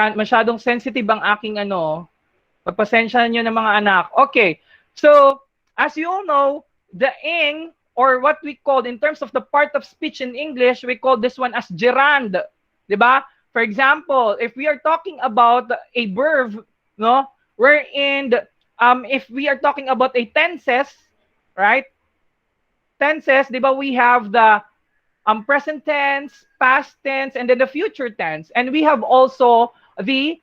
Masyadong sensitive ang aking pagpasensya nyo ng mga anak. Okay. So, as you all know, the ing, or what we call, in terms of the part of speech in English, we call this one as gerund. Diba? For example, if we are talking about a verb, no, wherein, if we are talking about a tenses, right? Tenses, diba, we have the present tense, past tense, and then the future tense. And we have also the,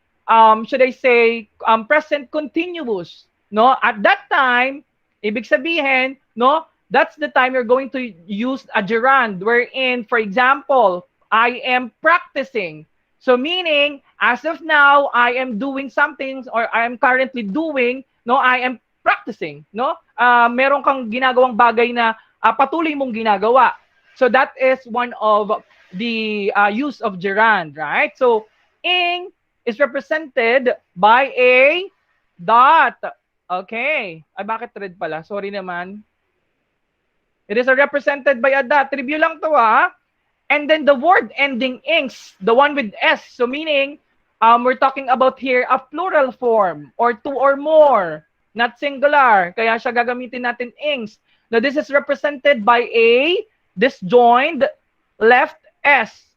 should I say, present continuous. No? At that time, ibig sabihin, no, that's the time you're going to use a gerund, wherein, for example, I am practicing. So meaning, as of now, I am doing something, or I am currently doing, no, I am practicing, no? Meron kang ginagawang bagay na patuloy mong ginagawa. So that is one of the use of gerund, right? So ing is represented by a dot. Okay. Ay, bakit red pala? Sorry naman. It is represented by a dot. Review lang to, ha? And then the word ending ings, the one with S. So meaning, we're talking about here a plural form or two or more, not singular. Kaya siya gagamitin natin ings. Now this is represented by a disjoined left S.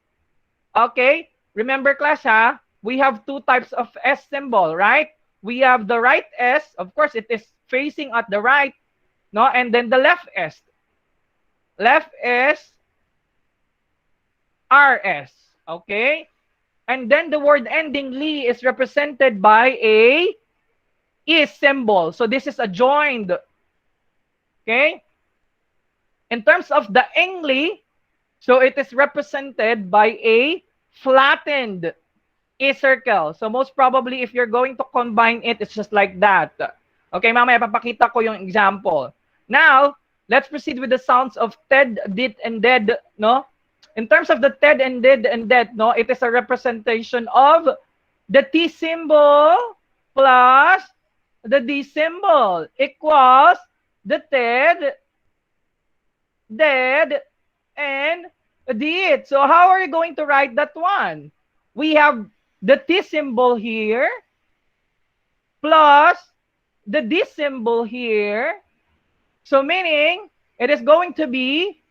Okay? Remember, class, ha? We have two types of S symbol, right? We have the right S. Of course, it is facing at the right. No? And then the left S. Left S, RS. Okay? And then the word ending li is represented by a is symbol. So this is a joined. Okay? In terms of the engli, so it is represented by a flattened E circle. So most probably, if you're going to combine it, it's just like that. Okay, mamaya papakita ko yung example. Now, let's proceed with the sounds of ted, dit, and dead, no? In terms of the ted and did and dead, no, it is a representation of the T symbol plus the D symbol equals the ted, dead, and did. So how are you going to write that one? We have the T symbol here plus the D symbol here. So meaning, it is going to be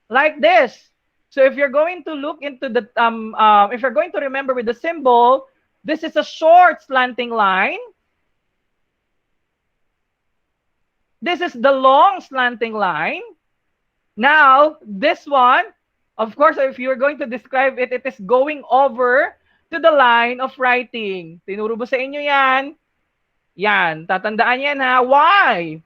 like this. So if you're going to look into the, if you're going to remember with the symbol, this is a short slanting line. This is the long slanting line. Now, this one, of course, if you're going to describe it, it is going over to the line of writing. Tinuro ba sa inyo yan? Yan. Tatandaan yan, ha? Why?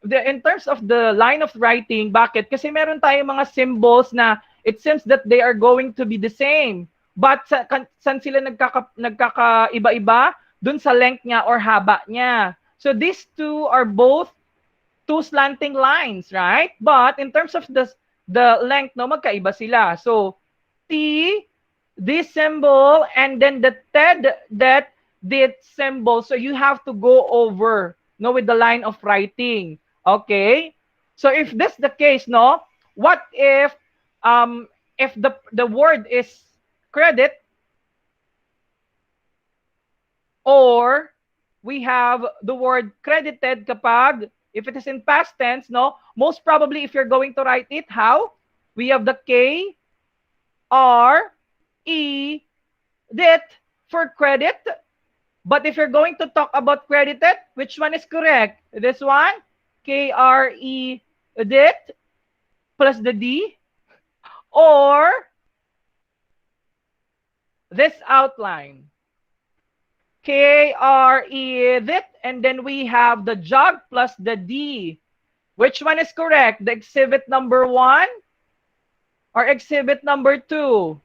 In terms of the line of writing, bakit? Kasi meron tayong mga symbols na it seems that they are going to be the same. But saan sila nagkakaiba-iba? Dun sa length niya or haba niya. So these two are both two slanting lines, right? But in terms of the length, no, magkaiba sila. So T, this symbol, and then the TED, that, dit symbol. So you have to go over, no, with the line of writing. Okay? So if this the case, no, what if the word is credit, or we have the word credited kapag, if it is in past tense, no, most probably if you're going to write it, how? We have the K, R, E, dit for credit. But if you're going to talk about credited, which one is correct? This one, K, R, E, dit, plus the D, or this outline. K-R-E, dit, and then we have the jog plus the D. Which one is correct? The exhibit number 1 or exhibit number 2?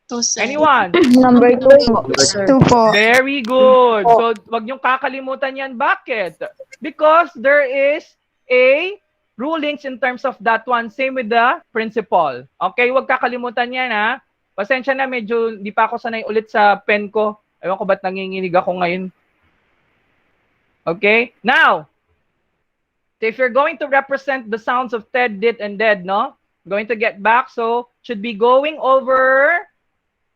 2, sir. Anyone? Number 2, Sir. 2 po. Very good. So, wag niyong kakalimutan yan. Bakit? Because there is a rulings in terms of that one. Same with the principal. Okay, wag kakalimutan yan, ha? Pasensya na, medyo di pa ako sanay ulit sa pen ko. Ewan ko ba't nanginginig ako ngayon. Okay? Now, if you're going to represent the sounds of TED, DIT, and DED, no? Going to get back. So, should be going over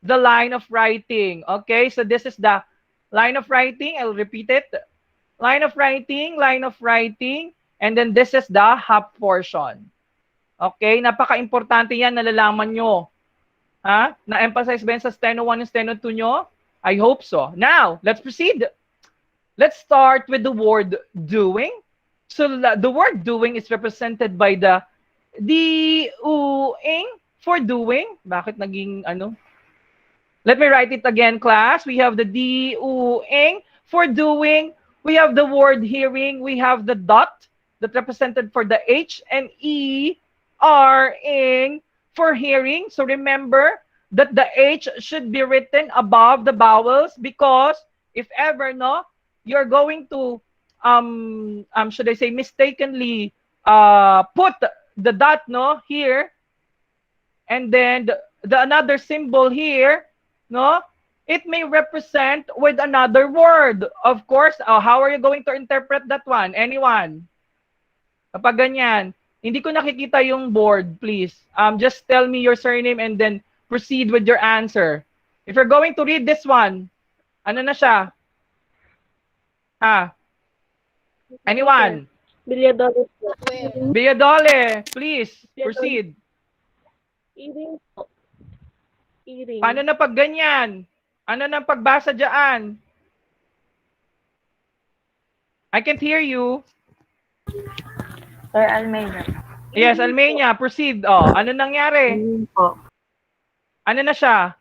the line of writing. Okay, so this is the line of writing. I'll repeat it. Line of writing, and then this is the half portion. Okay, napaka-importante yan, nalalaman nyo. Ha? Na-emphasize ba yan sa Steno 1 and Steno 2 nyo? I hope so. Now, let's proceed. Let's start with the word doing. So the word doing is represented by the doing for doing. Bakit naging ano? Let me write it again, class. We have the doing for doing. We have the word hearing. We have the dot that represented for the H and E R ing for hearing. So remember that the H should be written above the vowels because if ever no, you're going to should I say mistakenly put the dot no here and then the another symbol here, no, it may represent with another word. Of course, how are you going to interpret that one? Anyone? Kapag ganyan, hindi ko nakikita yung board, please. Just tell me your surname and then proceed with your answer. If you're going to read this one, ano na siya? Ha? Anyone? Bilyadores po. Biadole, please proceed. Eating po. Eating. Paano na pag ganyan? Ano na pagbasa dyan? I can't hear you. Sir Almeida. Yes, Almenia, proceed. Oh, ano nangyari? Yun po. Ano na siya?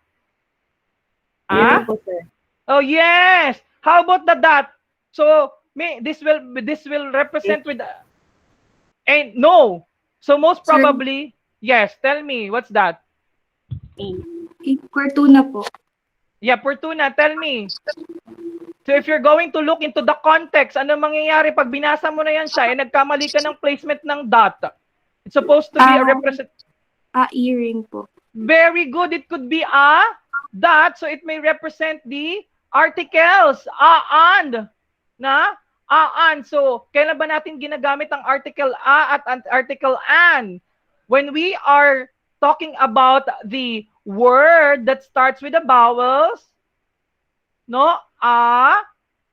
Yun po, sir. Oh, yes. How about the dot? So, this will represent with and no. So most Sir. probably, yes, tell me, what's that? Fortuna po. Yeah, Fortuna, tell me. So if you're going to look into the context, ano mangyayari pag binasa mo na yan siya, eh nagkamali ka ng placement ng dot. It's supposed to be a represent. Earring po. Very good. It could be a dot, so it may represent the articles. And. Na? And. So, kailan ba natin ginagamit ang article a at article an? When we are talking about the word that starts with the vowels, no? A,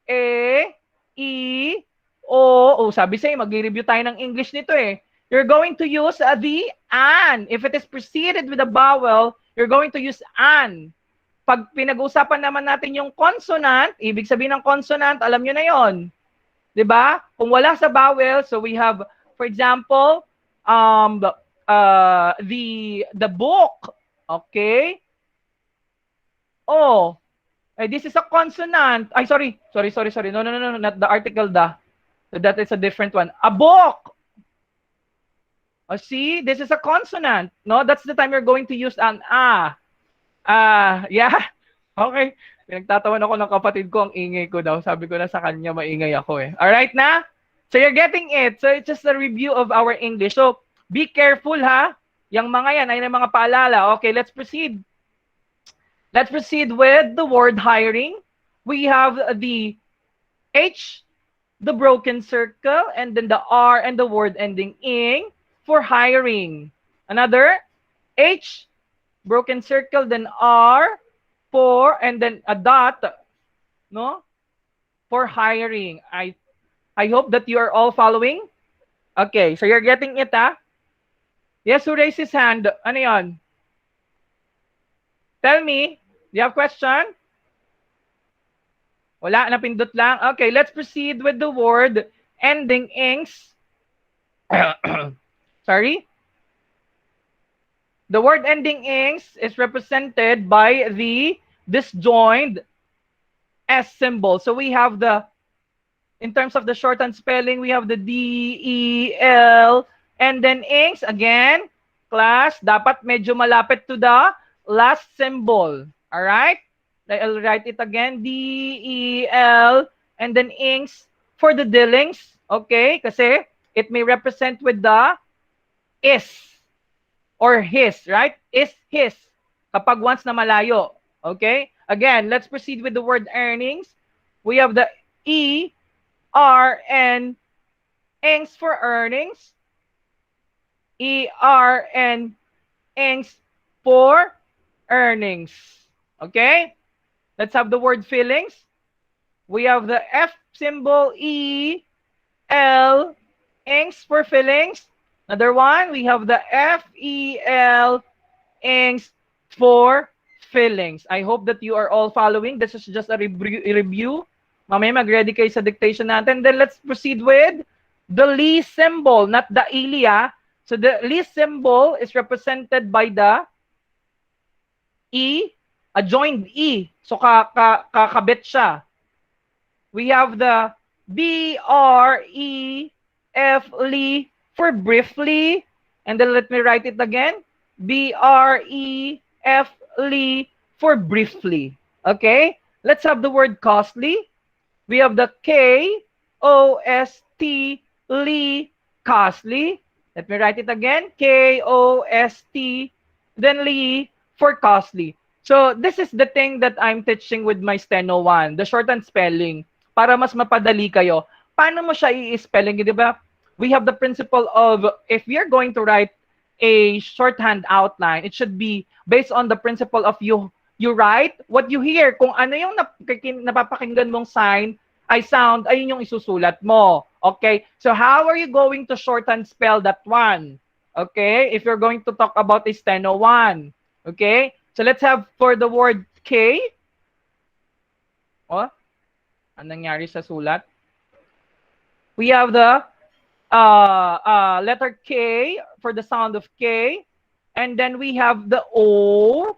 E, I, O. Oh, sabi sa'yo, mag-review tayo ng English nito eh. You're going to use the an. If it is preceded with a vowel, you're going to use an. Pag pinag-usapan naman natin yung consonant, ibig sabihin ng consonant, alam nyo na yon. 'Di ba? Kung wala sa vowel, so we have, for example, the book. Okay? Oh, this is a consonant. Ay, sorry. No, not the article da. So that is a different one. A book. Oh, see, this is a consonant. No, that's the time you're going to use an a. Yeah. Okay. Pinagtatawan ako ng kapatid ko, ang ingay ko daw. Sabi ko na sa kanya, maingay ako eh. Alright na? So you're getting it. So it's just a review of our English. So be careful ha. Yang mga yan ay mga paalala. Okay, let's proceed. Let's proceed with the word hiring. We have the H, the broken circle, and then the R and the word ending ing for hiring. Another H, broken circle, then R for, and then a dot, no? For hiring. I hope that you are all following. Okay, so you're getting it, ha? Yes, who raised his hand? Ano yon? Tell me. Do you have question? Wala, napindot lang. Okay, let's proceed with the word ending ings. Sorry. The word ending ings is represented by the disjoined S symbol. So we have the, in terms of the shorthand spelling, we have the D, E, L, and then ings. Again, class, dapat medyo malapit to the last symbol. Alright? I'll write it again. D, E, L, and then ings for the dealings. Okay? Kasi it may represent with the is or his, right? Is his. Kapag once na malayo. Okay? Again, let's proceed with the word earnings. We have the E, R, and ings for earnings. E, R, and ings for earnings. Okay? Let's have the word feelings. We have the F symbol, E, L, ings for feelings. Another one, we have the F, E, L, ings for feelings. I hope that you are all following. This is just a review. Mamaya mag-ready kayo sa dictation natin. Then let's proceed with the Li symbol, not the Ili. So the Li symbol is represented by the E, a joined E. So kakabit siya. We have the B-R-E-F-L for briefly. And then let me write it again. B-R-E-F-L for briefly. Okay? Let's have the word costly. We have the K-O-S-T-L, costly. Let me write it again. K-O-S-T, then Li for costly. So this is the thing that I'm teaching with my Steno 1, the shorthand spelling, para mas mapadali kayo. Paano mo siya i-spelling, di ba? We have the principle of, if you're going to write a shorthand outline, it should be based on the principle of you write what you hear. Kung ano yung napapakinggan mong sign, ay sound, ayun yung isusulat mo. Okay? So how are you going to shorthand spell that one? Okay? If you're going to talk about a Steno 1. Okay? So let's have for the word K. Oh, anong nangyari sa sulat? We have the letter K for the sound of K. And then we have the O.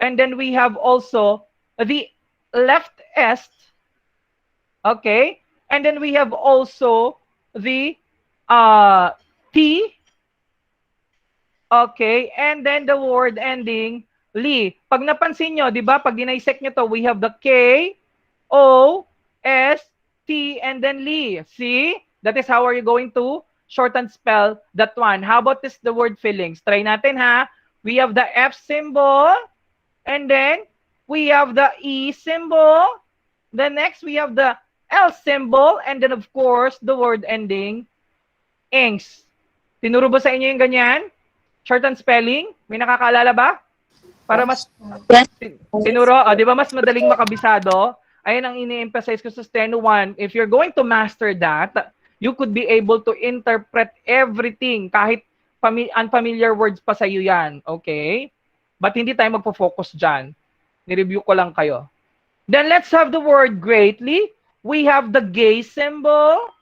And then we have also the left S. Okay? And then we have also the T. Okay? And then the word ending Li. Pag napansin nyo, di ba? Pag dinaisect nyo to, we have the K, O, S, T, and then Li. See? That is how are you going to shorten spell that one. How about this, the word feelings? Try natin ha. We have the F symbol. And then we have the E symbol. Then next we have the L symbol. And then of course, the word ending ings. Tinuro ba sa inyo yung ganyan? Shorthand spelling? May nakakaalala ba? Para mas tinuro, di ba mas madaling makabisado? Ayun ang ini-emphasize ko sa Steno 1. If you're going to master that, you could be able to interpret everything kahit unfamiliar words pa sa iyo yan. Okay? But hindi tayo magpo-focus dyan. Ni-review ko lang kayo. Then let's have the word greatly. We have the gay symbol.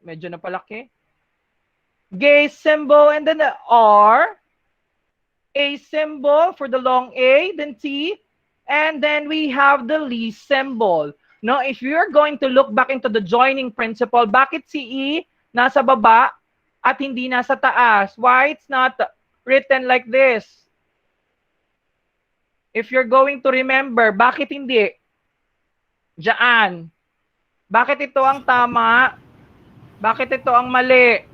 Medyo napalaki. Gay symbol and then the R. A symbol for the long A, then T. And then we have the Li symbol. No, if you're going to look back into the joining principle, bakit si E nasa baba at hindi nasa taas? Why it's not written like this? If you're going to remember, bakit hindi? Diyan. Bakit ito ang tama? Bakit ito ang mali?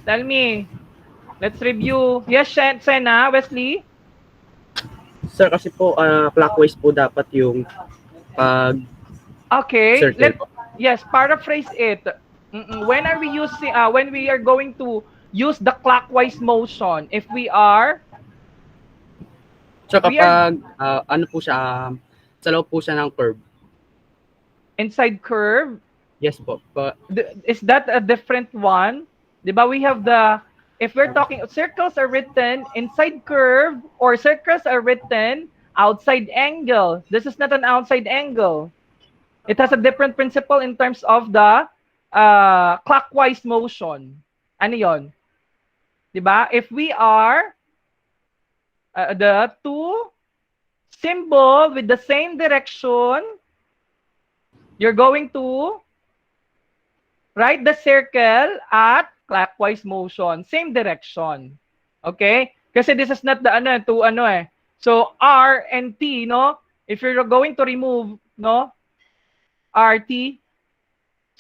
Tell me. Let's review. Yes, Sena, Wesley? Sir, kasi po clockwise po dapat yung pag Okay. circle. Yes, paraphrase it. When are we using when we are going to use the clockwise motion? If we are So kapag ano po siya, sa loob po siya ng curve. inside curve, Yes po. is that a different one? Diba we have the, if we're talking, circles are written inside curve or circles are written outside angle. This is not an outside angle. It has a different principle in terms of the clockwise motion. Ano yon? Diba? If we are the two symbol with the same direction, you're going to write the circle at clockwise motion, same direction. Okay? Kasi this is not the So R and T, no? If you're going to remove, no? RT.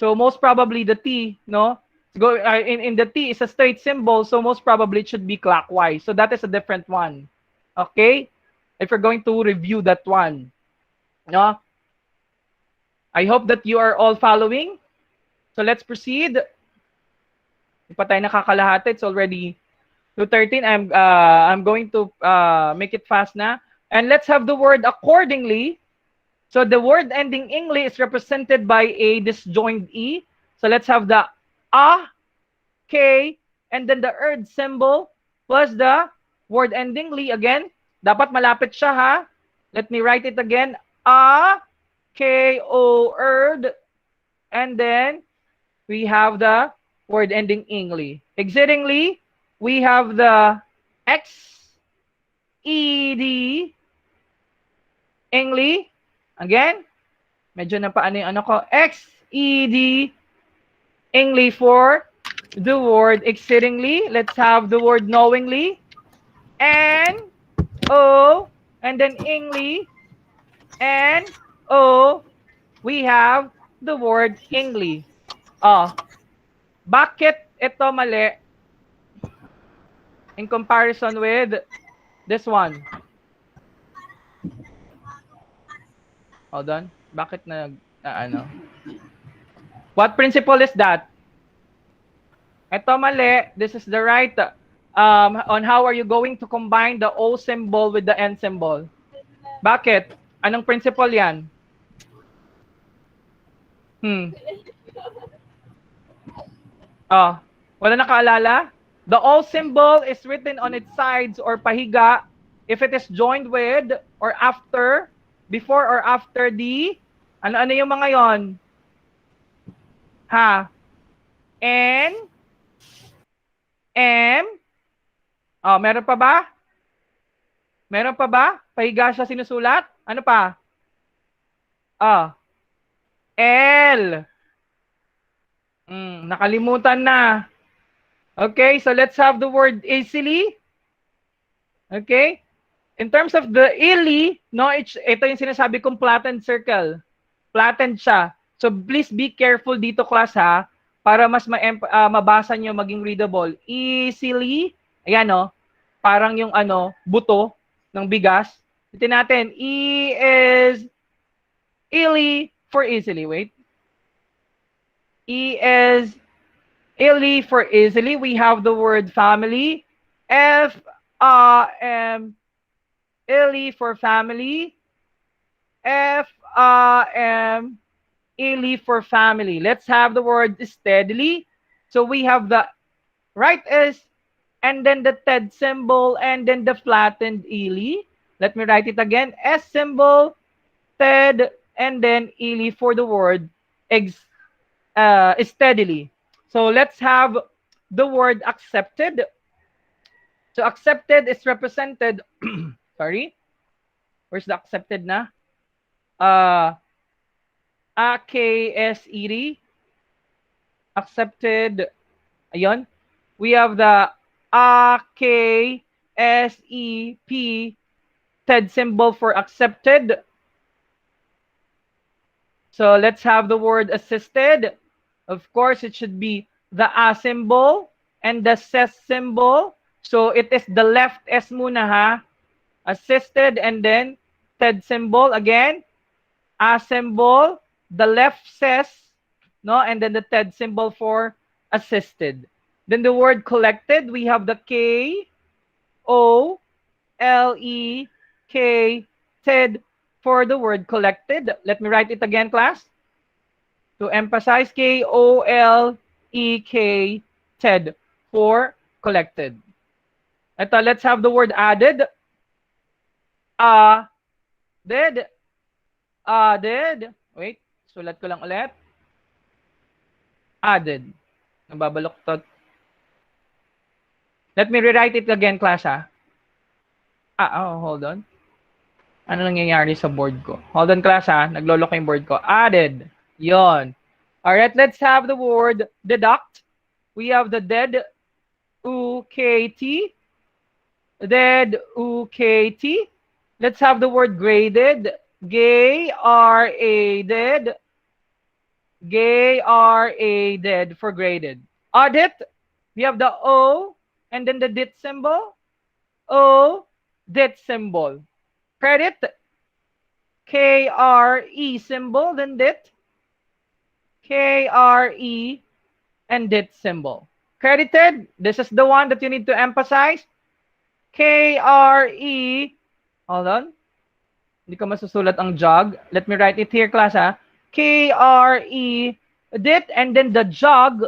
So most probably the T, no? In the T is a straight symbol, so most probably it should be clockwise. So that is a different one. Okay? If you're going to review that one. No? I hope that you are all following. So let's proceed. Hindi pa tayo nakakalahati. It's already To 13, I'm going to make it fast na. And let's have the word accordingly. So the word ending ingly is represented by a disjoined E. So let's have the A, K, and then the erd symbol plus the word ending li again. Dapat malapit siya ha. Let me write it again. A, K, O, erd. And then we have the word ending ingly. Exitingly, we have the X, E, D, ingly. Again, medyo na paano yung ano ko. X, E, D, ingly for the word exceedingly. Let's have the word knowingly. N, O, and then ingly. N, O, we have the word ingly. Oh, bakit ito mali in comparison with this one? Hold on. Bakit ano? What principle is that? Ito mali. This is the right on how are you going to combine the O symbol with the N symbol. Bakit? Anong principle yan? Oh, wala nakaalala? The O symbol is written on its sides or pahiga if it is joined with or after, before or after the, ano yung mga yon? Ha? N, M, oh, meron pa ba? Meron pa ba? Pahiga siya sinusulat? Ano pa? Ah, L. Nakalimutan na. Okay, so let's have the word easily. Okay? In terms of the illy, no, ito yung sinasabi kong flattened circle. Flattened siya. So please be careful dito class ha, para mas mabasa nyo maging readable. Easily, ayan no, parang yung ano, buto ng bigas. Ito natin, E is illy for easily. Wait. E is illy for easily. We have the word family. F, M, illy for family. F, M, illy for family. Let's have the word steadily. So we have the right is, and then the TED symbol, and then the flattened illy. Let me write it again. S symbol, TED, and then illy for the word steadily. So let's have the word accepted. So accepted is represented, sorry, where's the accepted na? AKSED, accepted. Ayun. We have the AKSEP, TED symbol for accepted. So let's have the word assisted. Of course, it should be the A symbol and the SES symbol. So it is the left S muna ha. Assisted and then TED symbol again. A symbol, the left SES, no, and then the TED symbol for assisted. Then the word collected, we have the K, O, L, E, K, TED for the word collected. Let me write it again, class. To emphasize, K, O, L, E, K, TED for collected. Ito, let's have the word added. Did. Wait, sulat ko lang ulit. Added. Nababaluktot. Let me rewrite it again, class, ha? Hold on. Ano nangyayari sa board ko? Hold on, class, ha? Nagloloko yung board ko. Added. Yon. Alright, let's have the word deduct. We have the dead, U-K-T. Dead, U-K-T. Let's have the word graded. Gay, R-A-ded. Gay, R-A-ded for graded. Audit. We have the O and then the dit symbol. O, dit symbol. Credit. K-R-E symbol, then dit. K-R-E and dit symbol. credited. This is the one that you need to emphasize. K-R-E, hold on. Hindi ko masusulat ang jog. Let me write it here, class, ha? K-R-E, dit, and then the jog,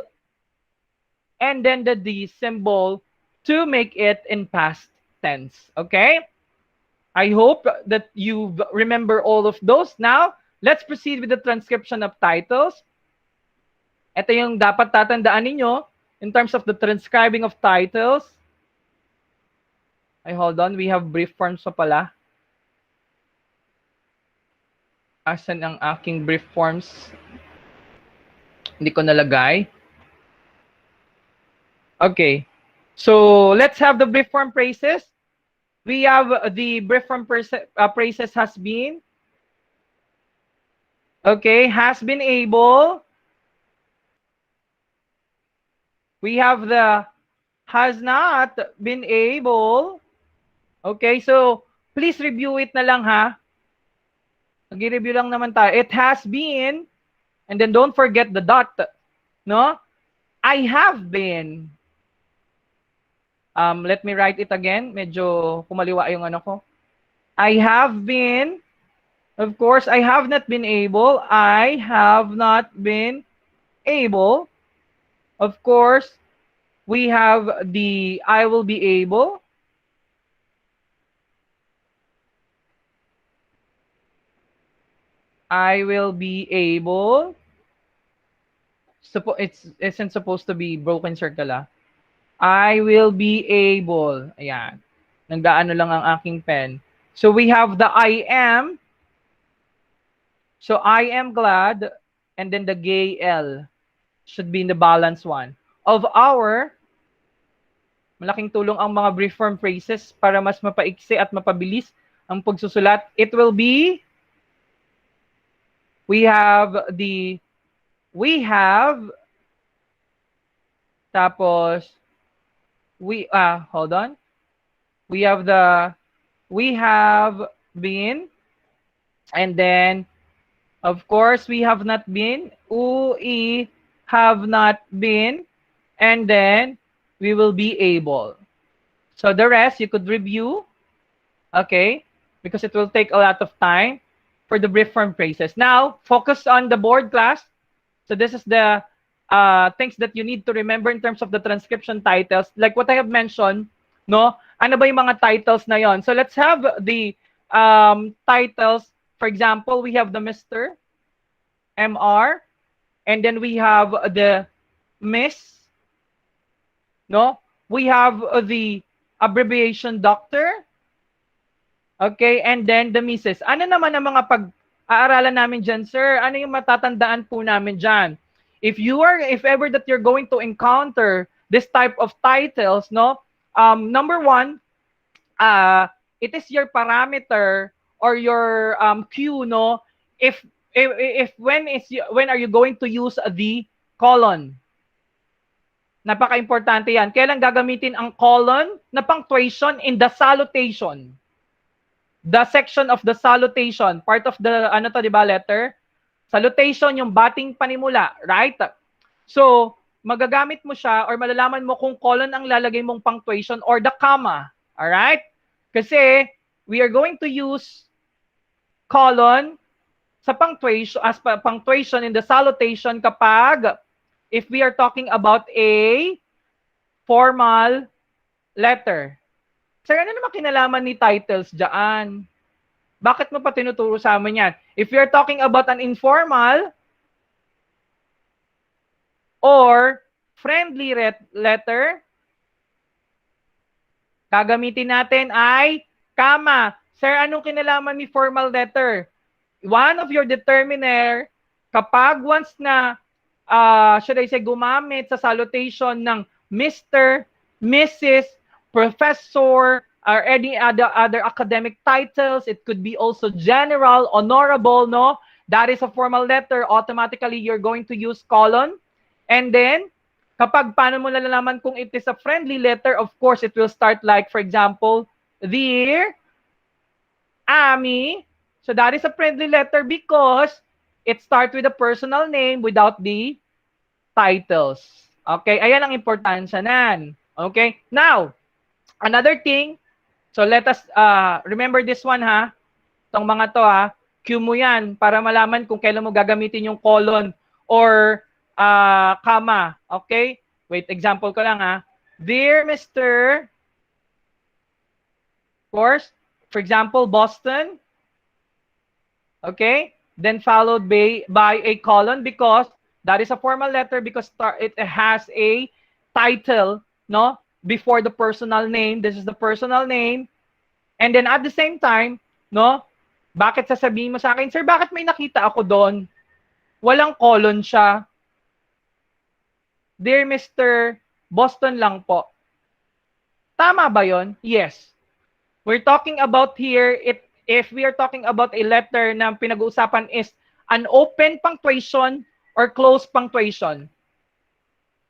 and then the D symbol to make it in past tense. Okay? I hope that you remember all of those. Now, let's proceed with the transcription of titles. Ito yung dapat tatandaan ninyo in terms of the transcribing of titles. Ay, hold on. We have brief forms pa pala. Asan ang aking brief forms? Hindi ko nalagay. Okay. So, let's have the brief form phrases. We have the brief form phrases has been. Okay. Has been able. We have the has not been able. Okay. So, please review it na lang, ha? Nag-review lang naman tayo. It has been. And then don't forget the dot. No? I have been. Let me write it again. Medyo kumaliwa yung ano ko. I have been. Of course, I have not been able. I have not been able. Of course, we have the I will be able. I will be able. It isn't supposed to be broken circle, ah. I will be able. Ayan. Nagdaano lang ang aking pen. So we have the I am. So I am glad. And then the gay L should be in the balance one. Of our, malaking tulong ang mga brief form phrases para mas mapaiksi at mapabilis ang pagsusulat. It will be, we have, tapos, hold on. We have we have been, and then, of course, we have not been, we have not been, and then, we will be able. So the rest, you could review, okay, because it will take a lot of time for the brief form phrases. Now, focus on the board, class. So this is the things that you need to remember in terms of the transcription titles. Like what I have mentioned, no? Ano ba yung mga titles na yon? So let's have the titles. For example, we have the Mr., MR, and then we have the Miss, no? We have the abbreviation Doctor, okay, and then the Mrs. Ano naman ang mga pag-aaralan namin dyan, sir? Ano yung matatandaan po namin dyan? If ever that you're going to encounter this type of titles, no? Number one, it is your parameter or your cue, no? If when are you going to use the colon? Napaka-importante yan. Kailan gagamitin ang colon na punctuation in the salutation? The section of the salutation, part of the, ano to, di ba, letter? Salutation, yung bating panimula, right? So, magagamit mo siya or malalaman mo kung colon ang lalagay mong punctuation or the comma, alright? Kasi, we are going to use colon sa punctuation, as punctuation in the salutation kapag if we are talking about a formal letter. Sir, ano naman kinalaman ni titles dyan? Bakit mo pa tinuturo sa amin yan? If you're talking about an informal or friendly letter, gagamitin natin ay comma. Sir, anong kinalaman ni formal letter? One of your determiner, kapag once na, should I say, gumamit sa salutation ng Mr., Mrs., Professor, or any other academic titles. It could be also general, honorable, no? That is a formal letter. Automatically, you're going to use colon. And then, kapag paano mo nalalaman kung it is a friendly letter, of course, it will start like, for example, Dear Ami. So that is a friendly letter because it starts with a personal name without the titles. Okay, ayan ang importansya nan. Okay, now, another thing, so let us remember this one ha, itong mga to ha, cue mo yan para malaman kung kailan mo gagamitin yung colon or comma. Okay, wait, example ko lang ha. Dear Mr. Of course, for example, Boston. Okay, then followed by a colon because that is a formal letter because it has a title, no? Before the personal name. This is the personal name. And then at the same time, no? Bakit sasabihin mo sa akin, sir, bakit may nakita ako doon? Walang colon siya. Dear Mr. Boston lang po. Tama ba yon? Yes. We're talking about here, if we are talking about a letter na pinag-uusapan is an open punctuation or closed punctuation.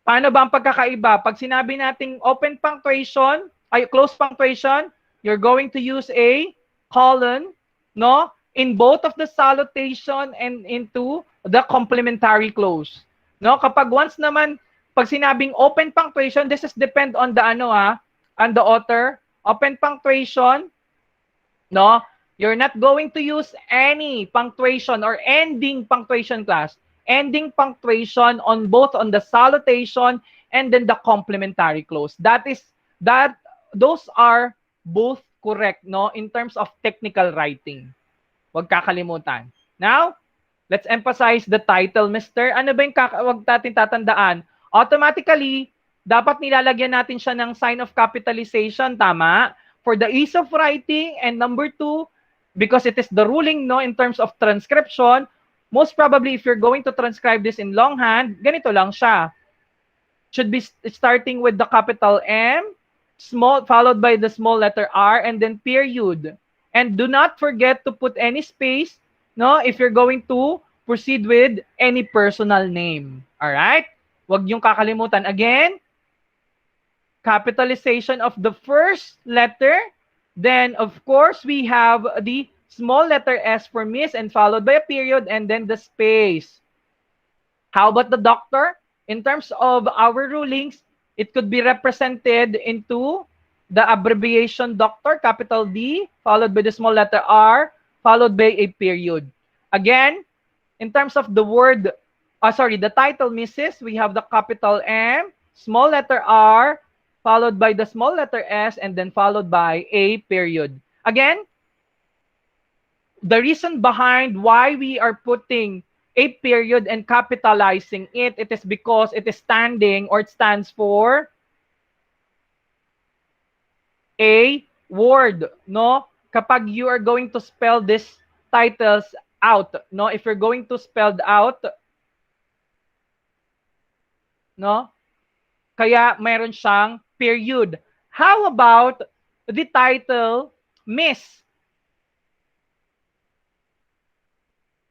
Paano ba ang pagkakaiba? Pag sinabi nating open punctuation, ay closed punctuation, you're going to use a colon, no? In both of the salutation and into the complementary clause. No? Kapag once naman, pag sinabing open punctuation, this is depend on the on the author. Open punctuation, no? You're not going to use any punctuation or ending punctuation class. Ending punctuation on both on the salutation and then the complementary clause. Those are both correct, no? In terms of technical writing. Huwag kakalimutan. Now, let's emphasize the title, Mr. Ano ba yung huwag natin tatandaan? Automatically, dapat nilalagyan natin siya ng sign of capitalization, tama? For the ease of writing, and number 2, because it is the ruling, no, in terms of transcription, most probably if you're going to transcribe this in longhand, ganito lang siya. Should be starting with the capital M, small, followed by the small letter R, and then period. And do not forget to put any space, no, if you're going to proceed with any personal name. All right? Huwag niyong kakalimutan. Again, capitalization of the first letter. Then, of course, we have the small letter S for miss and followed by a period and then the space. How about the doctor? In terms of our rulings, it could be represented into the abbreviation doctor, capital D, followed by the small letter R, followed by a period. Again, in terms of the word, the title Mrs., we have the capital M, small letter R, followed by the small letter S, and then followed by a period. Again, the reason behind why we are putting a period and capitalizing it, it is because it is standing or it stands for a word, no? Kapag you are going to spell these titles out, no? If you're going to spell out, no? Kaya mayroon siyang period. How about the title Miss?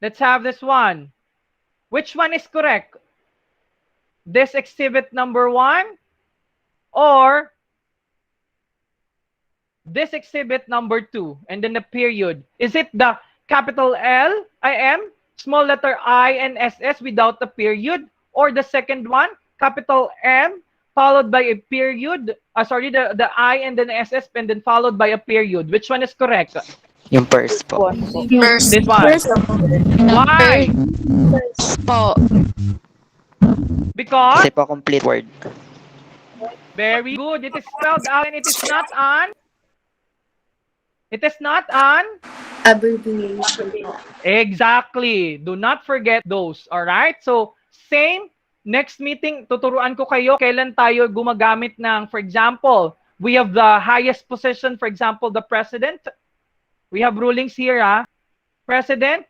Let's have this one. Which one is correct? This exhibit number 1 or this exhibit number 2 and then the period? Is it the capital L, I, M, small letter I and SS without the period, or the second one, capital M, followed by a period, the I and then SS and then followed by a period? Which one is correct? Yung first po. First. This one. Why? Po. Because? Kasi po complete word. Very good. It is spelled out and it is not an? It is not an? Abbreviation. Exactly. Do not forget those. All right? So, same. Next meeting, tuturuan ko kayo kailan tayo gumagamit ng, for example, we have the highest position, for example, the president. We have rulings here, President.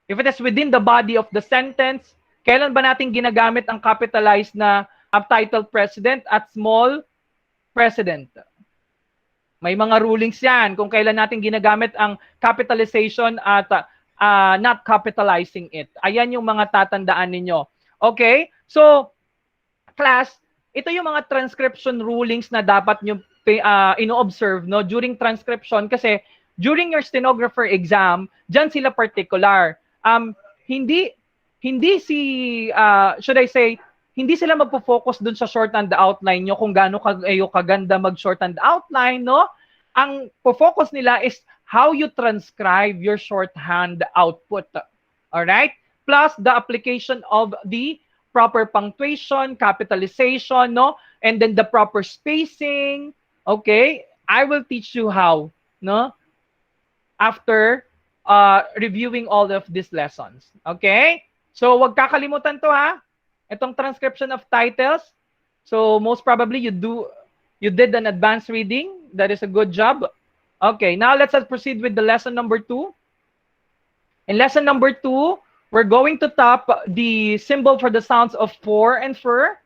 If it is within the body of the sentence, kailan ba natin ginagamit ang capitalized na title president at small president? May mga rulings yan kung kailan natin ginagamit ang capitalization at not capitalizing it. Ayan yung mga tatandaan ninyo. Okay? So, class, ito yung mga transcription rulings na dapat nyo ino-observe, no, during transcription, kasi during your stenographer exam, dyan sila particular. Hindi hindi should I say, hindi sila magpo-focus dun sa shorthand outline nyo kung gaano kayo kaganda mag-shorthand outline, no? Ang po-focus nila is how you transcribe your shorthand output. Alright? Plus the application of the proper punctuation, capitalization, no? And then the proper spacing. Okay? I will teach you how, no? After reviewing all of these lessons. Okay? So, wag kakalimutan to ha. Itong transcription of titles. So, most probably you did an advanced reading. That is a good job. Okay, now let's proceed with the lesson number 2. In lesson number 2, we're going to top the symbol for the sounds of for and fur,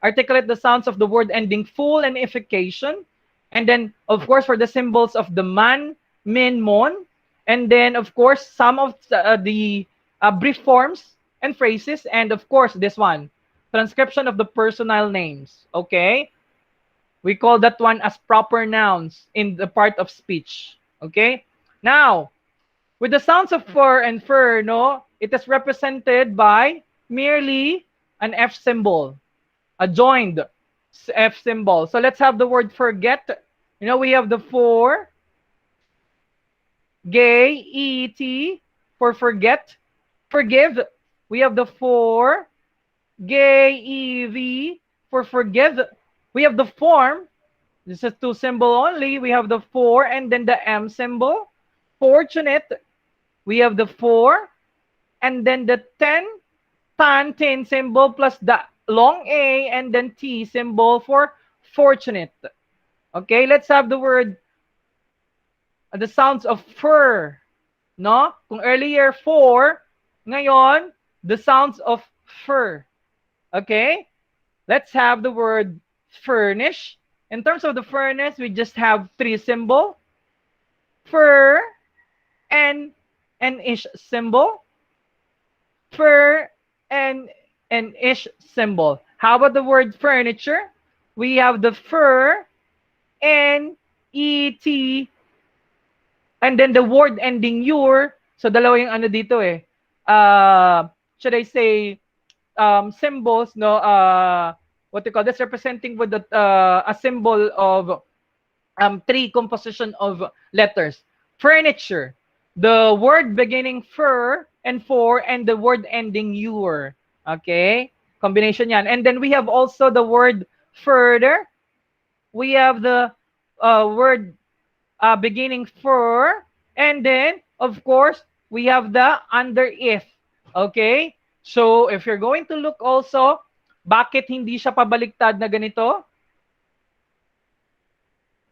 articulate the sounds of the word ending full and ification, and then, of course, for the symbols of the man, min, mon, and then, of course, some of the brief forms and phrases, and, of course, this one, transcription of the personal names, okay? We call that one as proper nouns in the part of speech, okay? Now, with the sounds of for and fur, no, it is represented by merely an F symbol, a joined F symbol. So let's have the word forget. You know, we have the for, gay, et, for forget. Forgive, we have the for, gay, ev, for forgive. We have the form, this is 2 symbol only. We have the for and then the M symbol. Fortunate, we have the for, and then the tin symbol plus the long A and then T symbol for fortunate. Okay, let's have the word, the sounds of fur. No? Kung earlier for, ngayon, the sounds of fur. Okay? Let's have the word furnish. In terms of the furnace, we just have 3 symbol. Fur and an ish symbol. Fur and an ish symbol. How about the word furniture? We have the fur and et, and then the word ending your. So dalawa yung ano dito eh. Should I say symbols, no? What you call this, representing with the a symbol of 3 composition of letters. Furniture, the word beginning fur and for, and the word ending your. Okay, combination yan. And then we have also the word further. We have the word beginning for, and then of course we have the under if. Okay, so if you're going to look also, bakit hindi siya pabaliktad na ganito?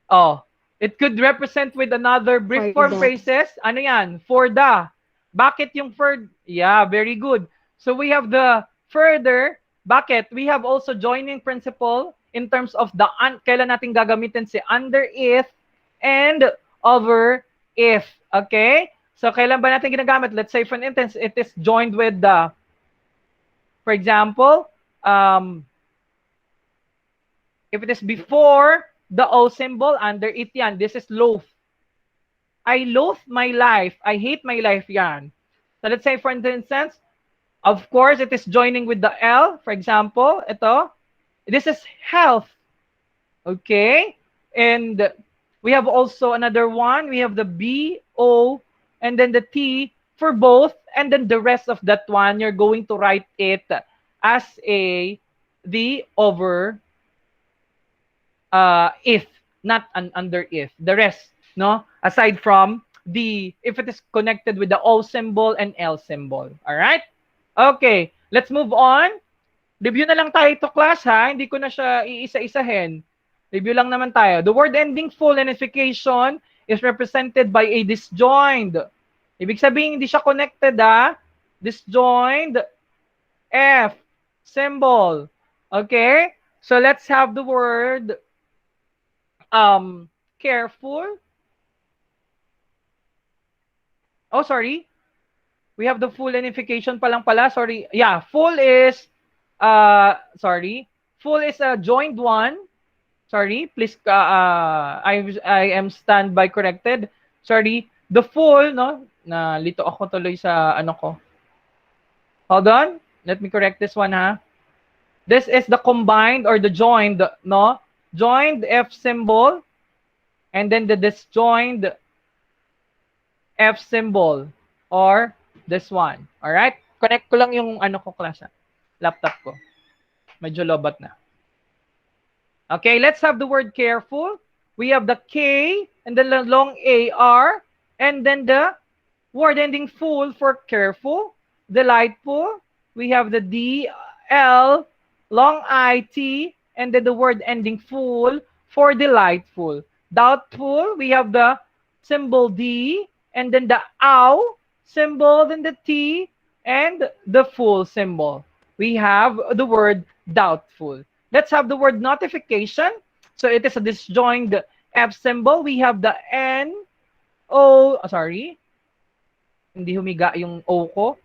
Oh, it could represent with another brief form phrases. Ano yan? For the. Bakit yung for? Yeah, very good. So we have the further. Bakit? We have also joining principle in terms of the kailan natin gagamitin si under if and over if. Okay? So kailan ba natin ginagamit? Let's say for instance, it is joined with the, for example, if it is before the O symbol, under it yan. This is loath. I loathe my life. I hate my life yan. So let's say for instance, of course, it is joining with the L. For example, ito. This is health. Okay? And we have also another one. We have the B, O, and then the T for both. And then the rest of that one, you're going to write it as the over if, not an under if. The rest, no? Aside from the, if it is connected with the O symbol and L symbol. All right? Okay, let's move on. Review na lang tayo to class ha. Hindi ko na siya iisa-isahin. Review lang naman tayo. The word ending full unification is represented by a disjoined. Ibig sabihin, hindi siya connected ha. Disjoined F symbol. Okay? So let's have the word careful. Oh, sorry. We have the full unification pa lang pala. Sorry. Yeah, full is sorry. Full is a joined one. Sorry. Please I am standby corrected. Sorry. The full, no? Nalito ako tuloy sa ano ko. Hold on. Let me correct this one, huh? This is the combined or the joined, no? Joined F symbol and then the disjoined F symbol or this one. All right? Connect ko lang yung ano ko class, ha? Laptop ko. Medyo lobat na. Okay, let's have the word careful. We have the K and then the long AR and then the word ending full for careful. Delightful. We have the DL, long IT, and then the word ending full for delightful. Doubtful, we have the symbol D, and then the ow symbol, then the T, and the full symbol. We have the word doubtful. Let's have the word notification. So it is a disjoined F symbol. We have the N, O, sorry. Hindi humiga yung O ko.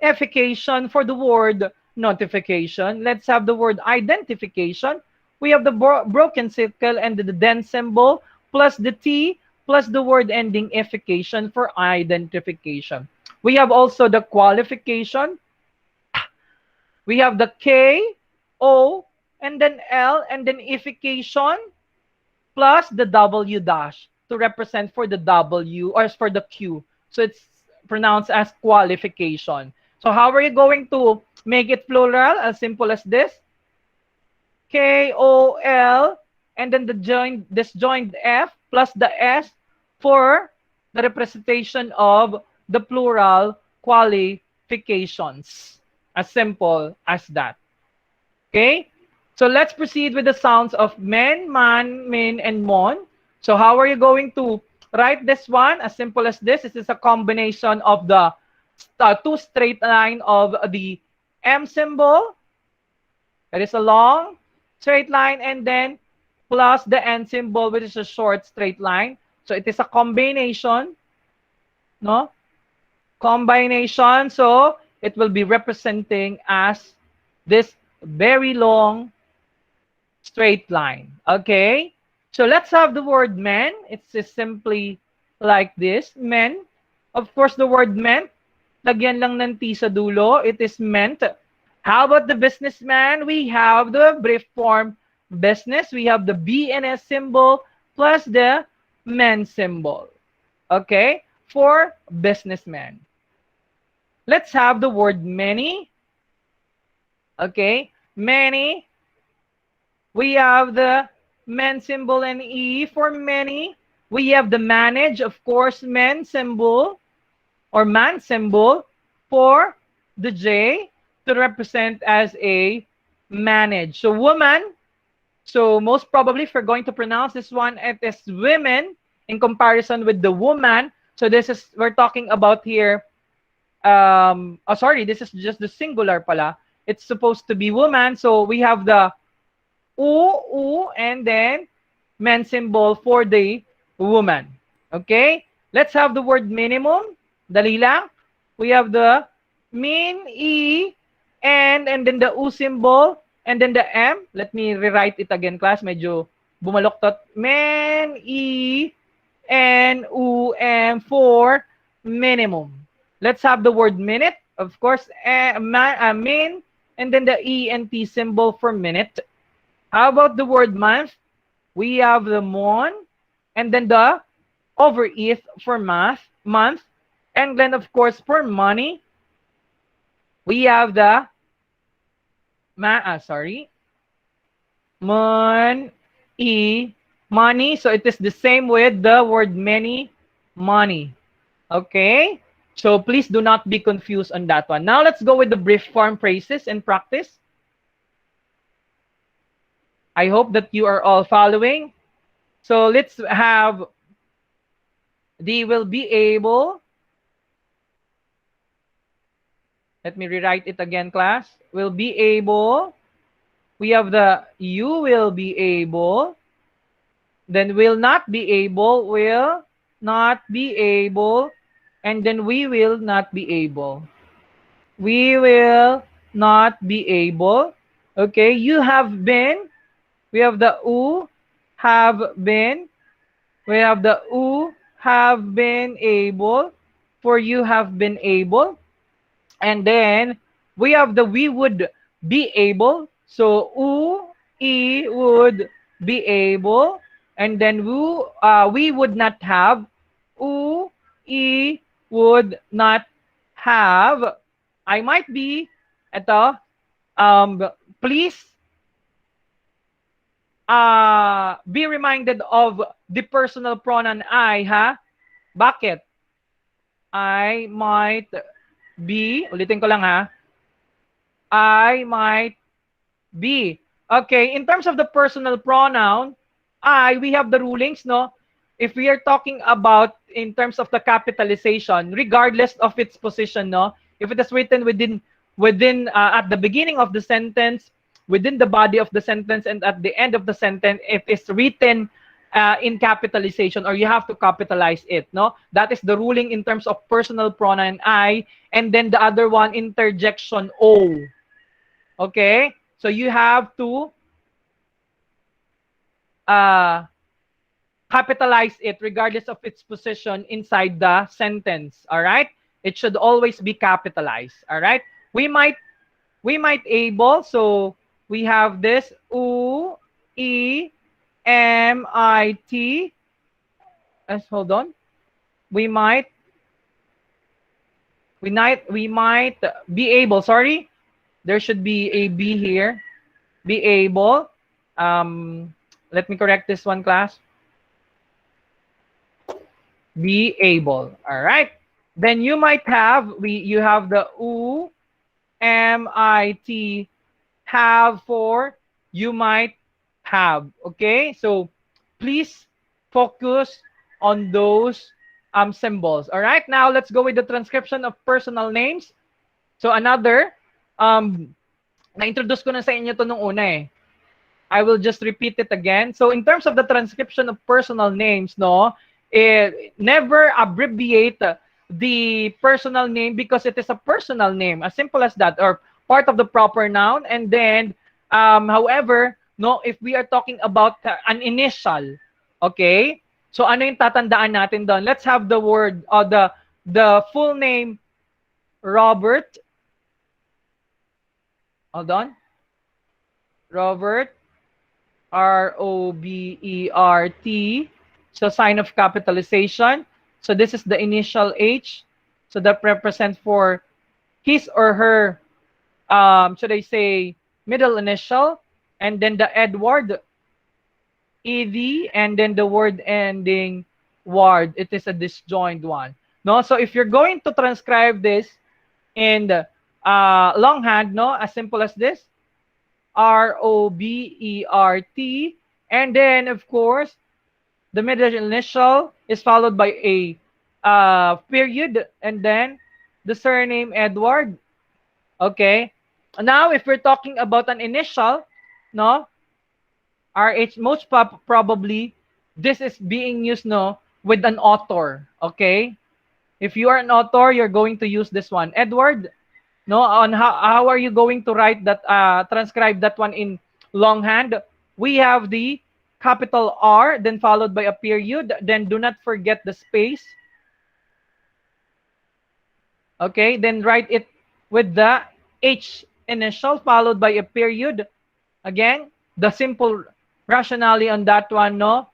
Notification for the word notification. Let's have the word identification. We have the broken circle and the then symbol plus the T plus the word ending ification for identification. We have also the qualification. We have the K, O, and then L, and then ification plus the W dash to represent for the W or for the Q. So it's pronounced as qualification. So how are you going to make it plural? As simple as this. K-O-L and then the disjoined F plus the S for the representation of the plural qualifications. As simple as that. Okay? So let's proceed with the sounds of men, man, min, and mon. So how are you going to write this one? As simple as this. This is a combination of the two straight line of the M symbol. That is a long straight line, and then plus the N symbol, which is a short straight line. So it is a combination, no? Combination. So it will be representing as this very long straight line. Okay? So let's have the word men. It's just simply like this. Men. Of course, the word meant. Lagyan lang ng T sa dulo. It is meant. How about the businessman? We have the brief form business. We have the BNS symbol plus the men symbol. Okay? For businessman. Let's have the word many. Okay? Many. We have the men symbol and E for many. We have the manage, of course, men symbol or man symbol for the J to represent as a manage. So woman, so most probably if we're going to pronounce this one, it is women in comparison with the woman. So this is, we're talking about here, sorry, this is just the singular pala. It's supposed to be woman. So we have the U, and then men symbol for the woman. Okay? Let's have the word minimum. Dali lang. We have the min, E, and then the U symbol, and then the M. Let me rewrite it again, class. Medyo bumaloktot. Men, E, and U, M for minimum. Let's have the word minute. Of course, min, and then the E and T symbol for minute. How about the word month? We have the mon, and then the over eth for month, and then of course for money, we have the mon, e, money. So it is the same with the word many, money. Okay? So please do not be confused on that one. Now let's go with the brief form phrases and practice. I hope that you are all following. So let's have, they will be able. Let me rewrite it again, class. Will be able. We have the you will be able. Then will not be able. Will not be able. And then we will not be able. We will not be able. Okay, you have been. We have the U, have been. We have the U, have been able. for you have been able. And then we have the we would be able. So e would be able. And then we would not have. E would not have. I might be. Ito. Please be reminded of the personal pronoun I, ha? Bakit? I might be, ulitin ko lang ha, I might be. Okay, in terms of the personal pronoun, we have the rulings, no? If we are talking about in terms of the capitalization, regardless of its position, no? If it is written within at the beginning of the sentence, within the body of the sentence, and at the end of the sentence, if it's written in capitalization, or you have to capitalize it, no? That is the ruling in terms of personal pronoun I, and then the other one, interjection O. Okay? So you have to capitalize it regardless of its position inside the sentence. All right? It should always be capitalized. All right? We might able, so we have this U E M I T. Hold on. We might be able. Sorry, there should be a B here. Be able. Let me correct this one, class. Be able. All right. Then you might have you have the U M I T have for you might have. Okay, so please focus on those symbols. All right, now let's go with the transcription of personal names. So another na-introduce ko na sa inyo to nung una eh. I will just repeat it again. So in terms of the transcription of personal names, no, never abbreviate the personal name because it is a personal name, as simple as that, or part of the proper noun. And then, however, no, if we are talking about an initial, okay? So ano yung tatandaan natin doon? Let's have the word, the full name, Robert. Hold on. Robert. Robert. So sign of capitalization. So this is the initial H. So that represents for his or her, should I say, middle initial. And then the Edward, ED, and then the word ending ward. It is a disjoined one. No, so if you're going to transcribe this in the longhand, no, as simple as this, Robert, and then of course the middle initial is followed by a period, and then the surname Edward. Okay, now if we're talking about an initial, no, RH, most probably this is being used, no, with an author. Okay, if you are an author, you're going to use this one, Edward. No, on how are you going to write that, transcribe that one in longhand? We have the capital R, then followed by a period. Then do not forget the space. Okay, then write it with the H initial followed by a period. Again, the simple rationale on that one, no,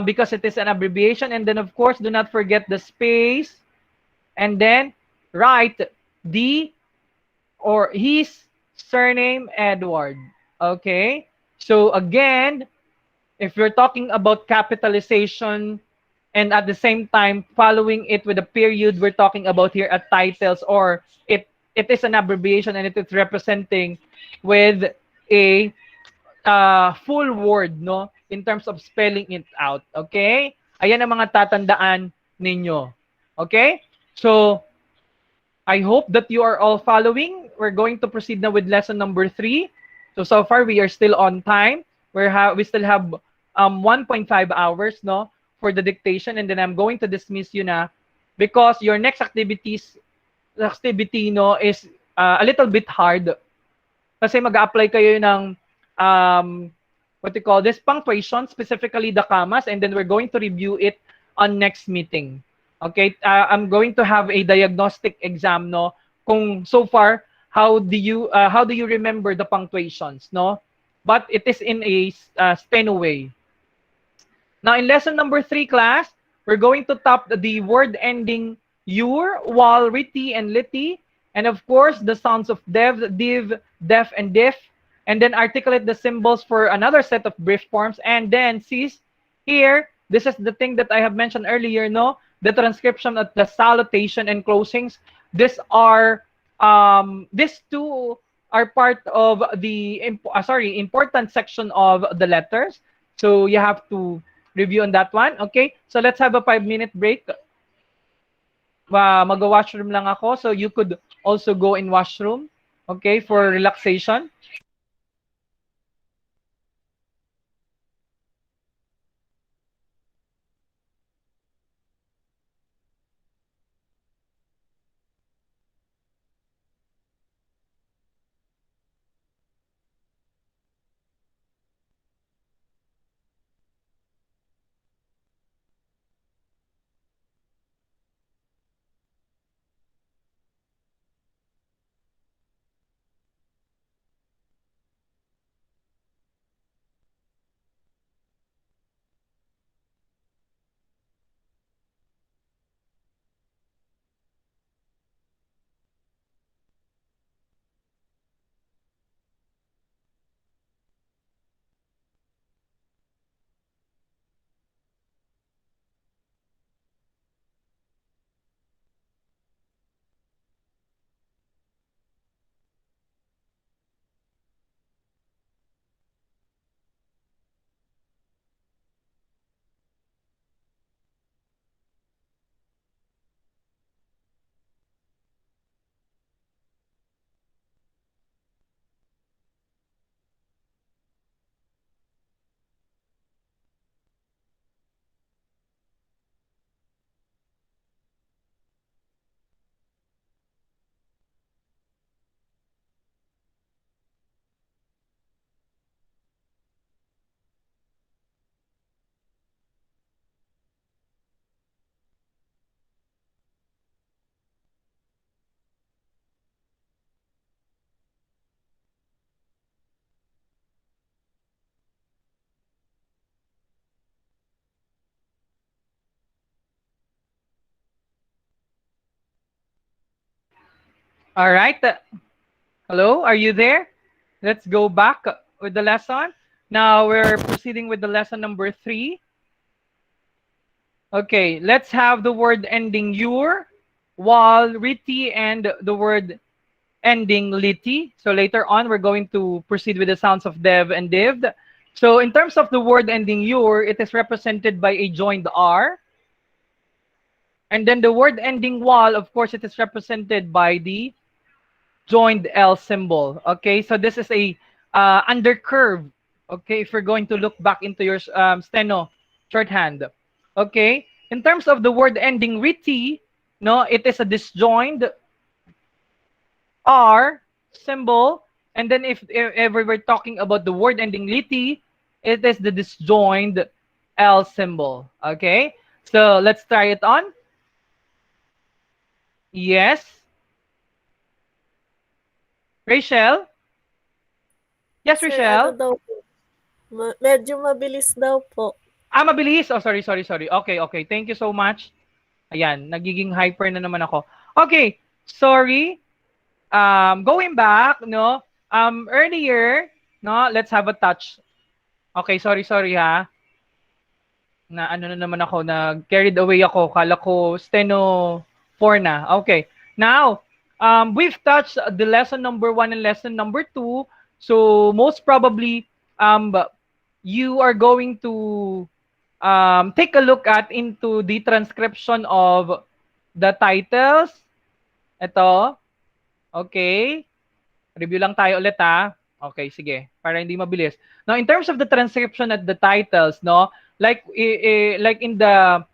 because it is an abbreviation. And then of course, do not forget the space, and then write the or his surname Edward. Okay, so again, if you're talking about capitalization and at the same time following it with a period, we're talking about here at titles, or it is an abbreviation and it is representing with a full word, no, in terms of spelling it out. Okay, ayan ang mga tatandaan ninyo. Okay, so I hope that you are all following. We're going to proceed now with lesson number 3. So far we are still on time. We still have 1.5 hours, no, for the dictation, and then I'm going to dismiss you na because your next activity, no, is a little bit hard kasi mag-apply kayo ng what you call this, punctuation, specifically the commas, and then we're going to review it on next meeting. Okay, I'm going to have a diagnostic exam, no? Kung so far, how do you remember the punctuations, no? But it is in a steno way. Now, in lesson number 3, class, we're going to top the word ending your, wal, riti, and liti, and of course, the sounds of dev, div, def, and diff, and then articulate the symbols for another set of brief forms, and then sis, here, this is the thing that I have mentioned earlier, no? The transcription of the salutation and closings. These two are part of the important section of the letters. So you have to review on that one. Okay, so let's have a 5-minute break. Mag-washroom lang ako, so you could also go in washroom, okay, for relaxation. All right. Hello, are you there? Let's go back with the lesson. Now we're proceeding with the lesson number 3. Okay, let's have the word ending your, wal, riti, and the word ending liti. So later on, we're going to proceed with the sounds of dev and div. So in terms of the word ending your, it is represented by a joined R. And then the word ending wal, of course, it is represented by the joined L symbol. Okay, so this is a undercurve. Okay, if we're going to look back into your steno shorthand. Okay, in terms of the word ending riti, no, it is a disjoined R symbol. And then if ever we're talking about the word ending liti, it is the disjoined L symbol. Okay, so let's try it on. Yes. Rachel? Yes, Sir, Rachel? daw po? Medyo mabilis daw po. Mabilis. Oh, sorry. Okay. Thank you so much. Ayan, nagiging hyper na naman ako. Okay, sorry. Going back, no? Earlier, no? Let's have a touch. Okay, sorry ha. Na ano na naman ako, na carried away ako. Kala ko steno 4 na. Okay. Now, we've touched the lesson number 1 and lesson number 2. So most probably, you are going to take a look at into the transcription of the titles. Ito. Okay. Review lang tayo ulit ha. Okay, sige. Para hindi mabilis. Now, in terms of the transcription at the titles, no, like in the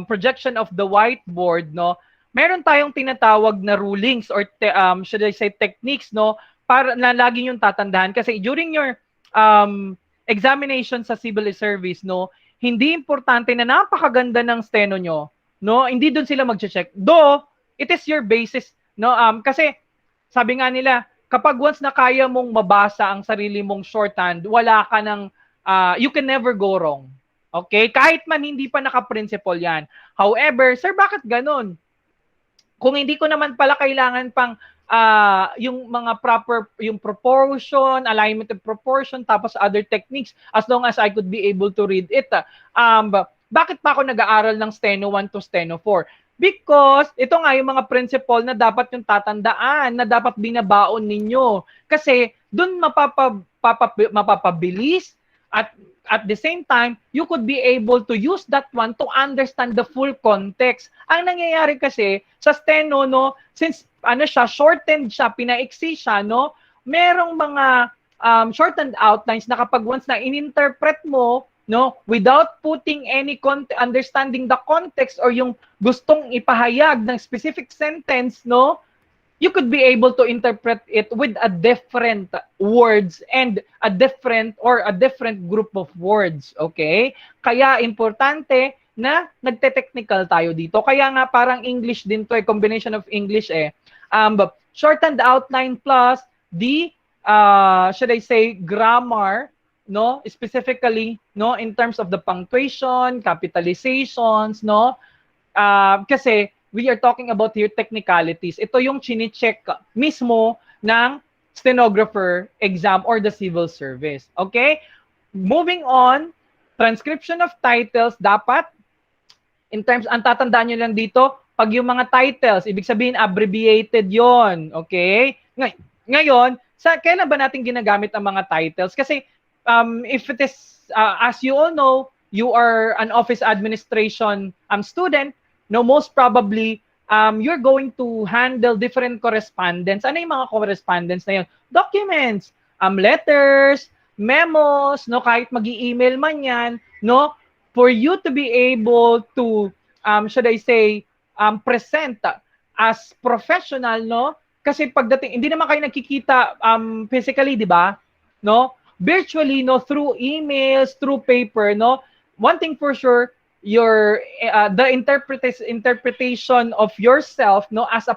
projection of the whiteboard, no, meron tayong tinatawag na rulings or should I say techniques, no, para na lagi yung tatandaan kasi during your examination sa civil service, no, hindi importante na napakaganda ng steno nyo, no? Hindi doon sila magche-check. Though, it is your basis, no? Kasi, sabi nga nila, kapag once na kaya mong mabasa ang sarili mong shorthand, wala ka ng, you can never go wrong. Okay? Kahit man hindi pa naka-principle yan. However, sir, bakit ganun? Kung hindi ko naman pala kailangan pang yung mga proper, yung proportion, alignment of proportion, tapos other techniques, as long as I could be able to read it. Bakit pa ako nag-aaral ng Steno 1 to Steno 4? Because ito nga yung mga principle na dapat yung tatandaan, na dapat binabaon ninyo. Kasi doon mapapabilis at the same time, you could be able to use that one to understand the full context. Ang nangyayari kasi sa Steno, no, since shortened siya, pinaiksi siya, no, merong mga shortened outlines na kapag once na in-interpret mo, no, without putting any understanding the context or yung gustong ipahayag ng specific sentence, no, you could be able to interpret it with a different words and a different group of words, okay? Kaya importante na nagte-technical tayo dito. Kaya nga parang English din to, combination of English shortened outline plus the should I say grammar, no, specifically, no, in terms of the punctuation, capitalizations, no, kasi we are talking about here technicalities. Ito yung chine-check mismo ng stenographer exam or the civil service. Okay? Moving on, transcription of titles dapat in terms, ang tatandaan nyo lang dito, pag yung mga titles, ibig sabihin abbreviated yon. Okay? Ngayon, kailan ba natin ginagamit ang mga titles? Kasi if it is, as you all know, you are an office administration student, no, most probably, you're going to handle different correspondence. Ano yung mga correspondence na yun? Documents, letters, memos, no, kahit mag-i-email man yan, no, for you to be able to, should I say, present as professional, no, kasi pagdating, hindi naman kayo nakikita physically, di ba? No? Virtually, no, through emails, through paper, no, one thing for sure, your the interpretation of yourself, no, as a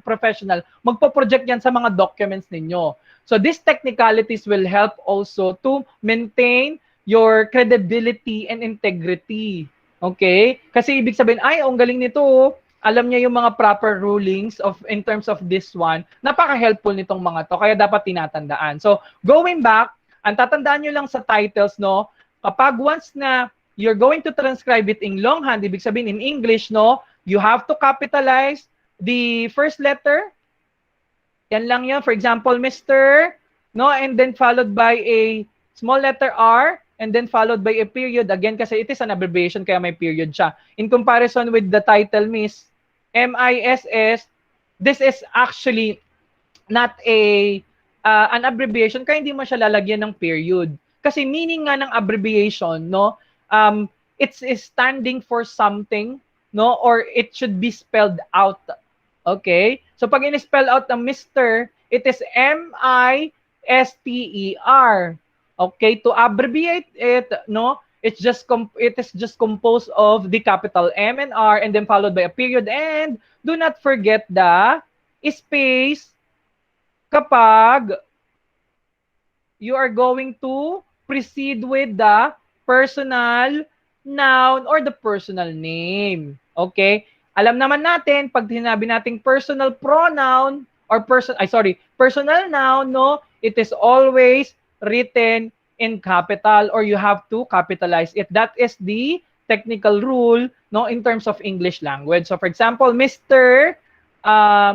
professional, magpo-project yan sa mga documents ninyo. So these technicalities will help also to maintain your credibility and integrity. Okay? Kasi ibig sabihin, ay, ang galing nito, alam niya yung mga proper rulings in terms of this one. Napaka-helpful nitong mga to, kaya dapat tinatandaan. So going back, ang tatandaan nyo lang sa titles, no, kapag once na you're going to transcribe it in longhand, ibig sabihin in English, no, you have to capitalize the first letter. Yan lang yan. For example, Mr., no, and then followed by a small letter R, and then followed by a period. Again, kasi it is an abbreviation, kaya may period siya. In comparison with the title, Miss, MISS, this is actually not an abbreviation, kaya hindi mo siya lalagyan ng period. Kasi meaning nga ng abbreviation, no, it's standing for something, no, or it should be spelled out. Okay? So pag in-spell out ng Mr., it is M-I-S-T-E-R. Okay? To abbreviate it, no, it is just composed of the capital M and R and then followed by a period. And do not forget the space kapag you are going to proceed with the personal noun or the personal name. Okay? Alam naman natin, pag sinabi nating personal pronoun or personal noun, no, it is always written in capital or you have to capitalize it. That is the technical rule, no, in terms of English language. So for example, Mr.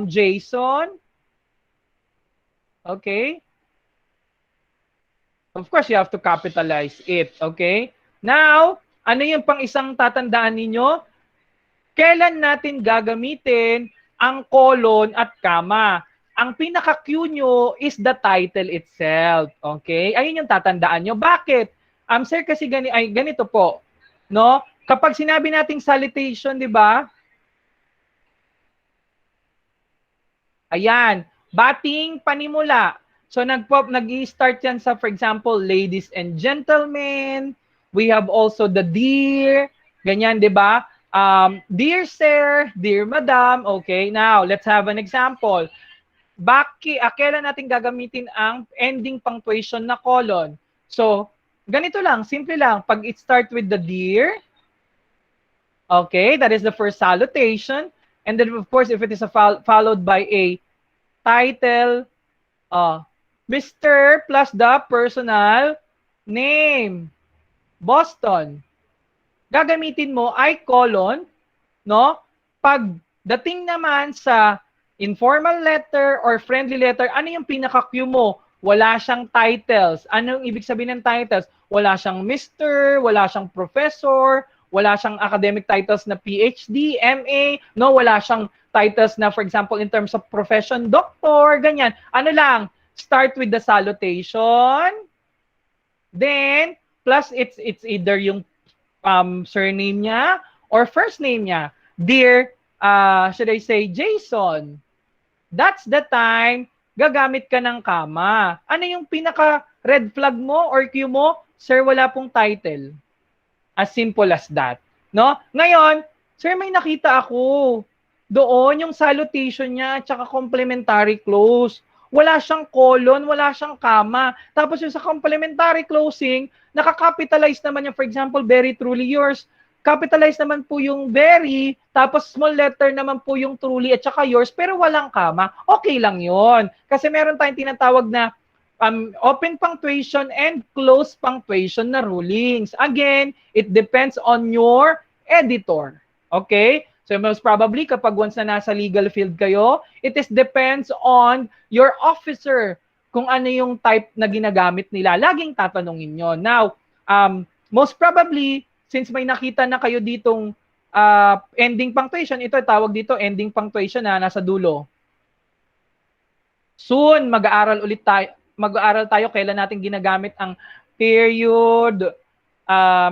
Jason, okay? Of course, you have to capitalize it, okay? Now, ano yung pang isang tatandaan ninyo? Kailan natin gagamitin ang colon at comma? Ang pinaka-cue nyo is the title itself, okay? Ayun yung tatandaan nyo. Bakit? Sir, kasi ganito po, no? Kapag sinabi nating salutation, di ba? Ayan, bating panimula. So nag-i-start yan sa, for example, ladies and gentlemen. We have also the dear, ganyan, 'di ba? Dear sir, dear madam, okay, now let's have an example. Kailan natin gagamitin ang ending punctuation na colon? So, ganito lang, simple lang. Pag it start with the dear, okay, that is the first salutation. And then, of course, if it is followed by a title, Mr. plus the personal name, Boston. Gagamitin mo ay colon, no? Pagdating naman sa informal letter or friendly letter, ano yung pinaka-cue mo? Wala siyang titles. Anong ibig sabihin ng titles? Wala siyang Mr., wala siyang professor, wala siyang academic titles na PhD, MA, no? Wala siyang titles na, for example, in terms of profession, doctor, ganyan. Ano lang, start with the salutation, then, plus it's either yung surname niya or first name niya. Dear, should I say, Jason, that's the time gagamit ka ng kama. Ano yung pinaka-red flag mo or cue mo? Sir, wala pong title. As simple as that. No? Ngayon, sir, may nakita ako. Doon yung salutation niya at saka complimentary close. Wala siyang colon, wala siyang kama. Tapos yung sa complimentary closing, nakakapitalize naman yung, for example, very truly yours. Capitalize naman po yung very, tapos small letter naman po yung truly at saka yours, pero walang kama. Okay lang yon. Kasi meron tayong tinatawag na open punctuation and close punctuation na rulings. Again, it depends on your editor. Okay? So most probably, kapag once na nasa legal field kayo, it depends on your officer kung ano yung type na ginagamit nila. Laging tatanungin nyo. Now, most probably, since may nakita na kayo ditong ending punctuation, ito tawag dito ending punctuation na nasa dulo. Soon, mag-aaral tayo kailan natin ginagamit ang period,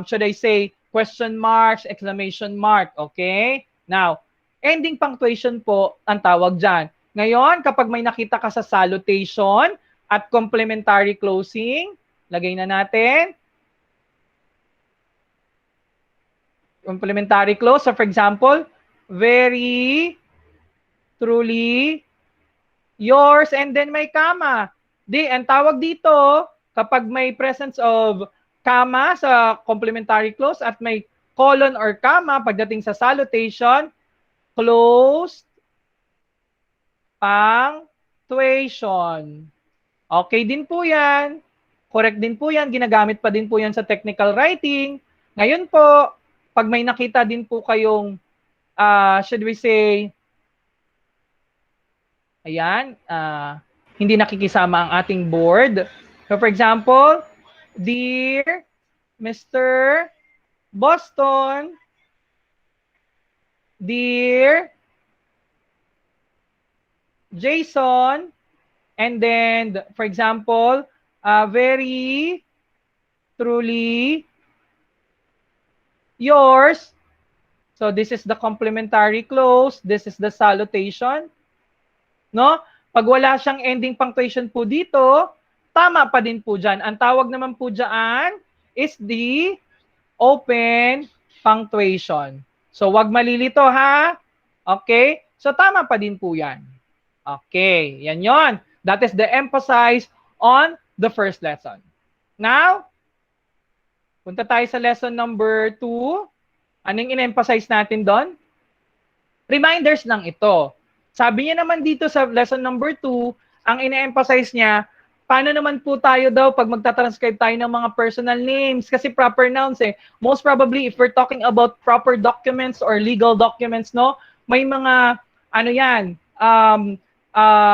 should I say, question marks, exclamation mark, okay? Now, ending punctuation po ang tawag dyan. Ngayon, kapag may nakita ka sa salutation at complementary closing, lagay na natin. Complementary close. So, for example, very truly yours, and then may comma. Ang tawag dito, kapag may presence of comma sa complementary close at may colon or comma pagdating sa salutation, closed punctuation. Okay din po yan. Correct din po yan. Ginagamit pa din po yan sa technical writing. Ngayon po, pag may nakita din po kayong, should we say, ayan, hindi nakikisama ang ating board. So for example, Dear Mr. Boston, Dear Jason, and then, for example, very truly yours. So this is the complementary close. This is the salutation. No? Pag wala siyang ending punctuation po dito, tama pa din po dyan. Ang tawag naman po dyan is the open punctuation. So wag malilito ha. Okay? So tama pa din po yan. Okay, yan yon. That is the emphasis on the first lesson. Now, punta tayo sa lesson number 2. Anong in-emphasize natin doon? Reminders lang ito. Sabi niya naman dito sa lesson number 2, ang in-emphasize niya, paano naman po tayo daw pag magta-transcribe tayo ng mga personal names? Kasi proper nouns eh. Most probably, if we're talking about proper documents or legal documents, no, may mga, ano yan,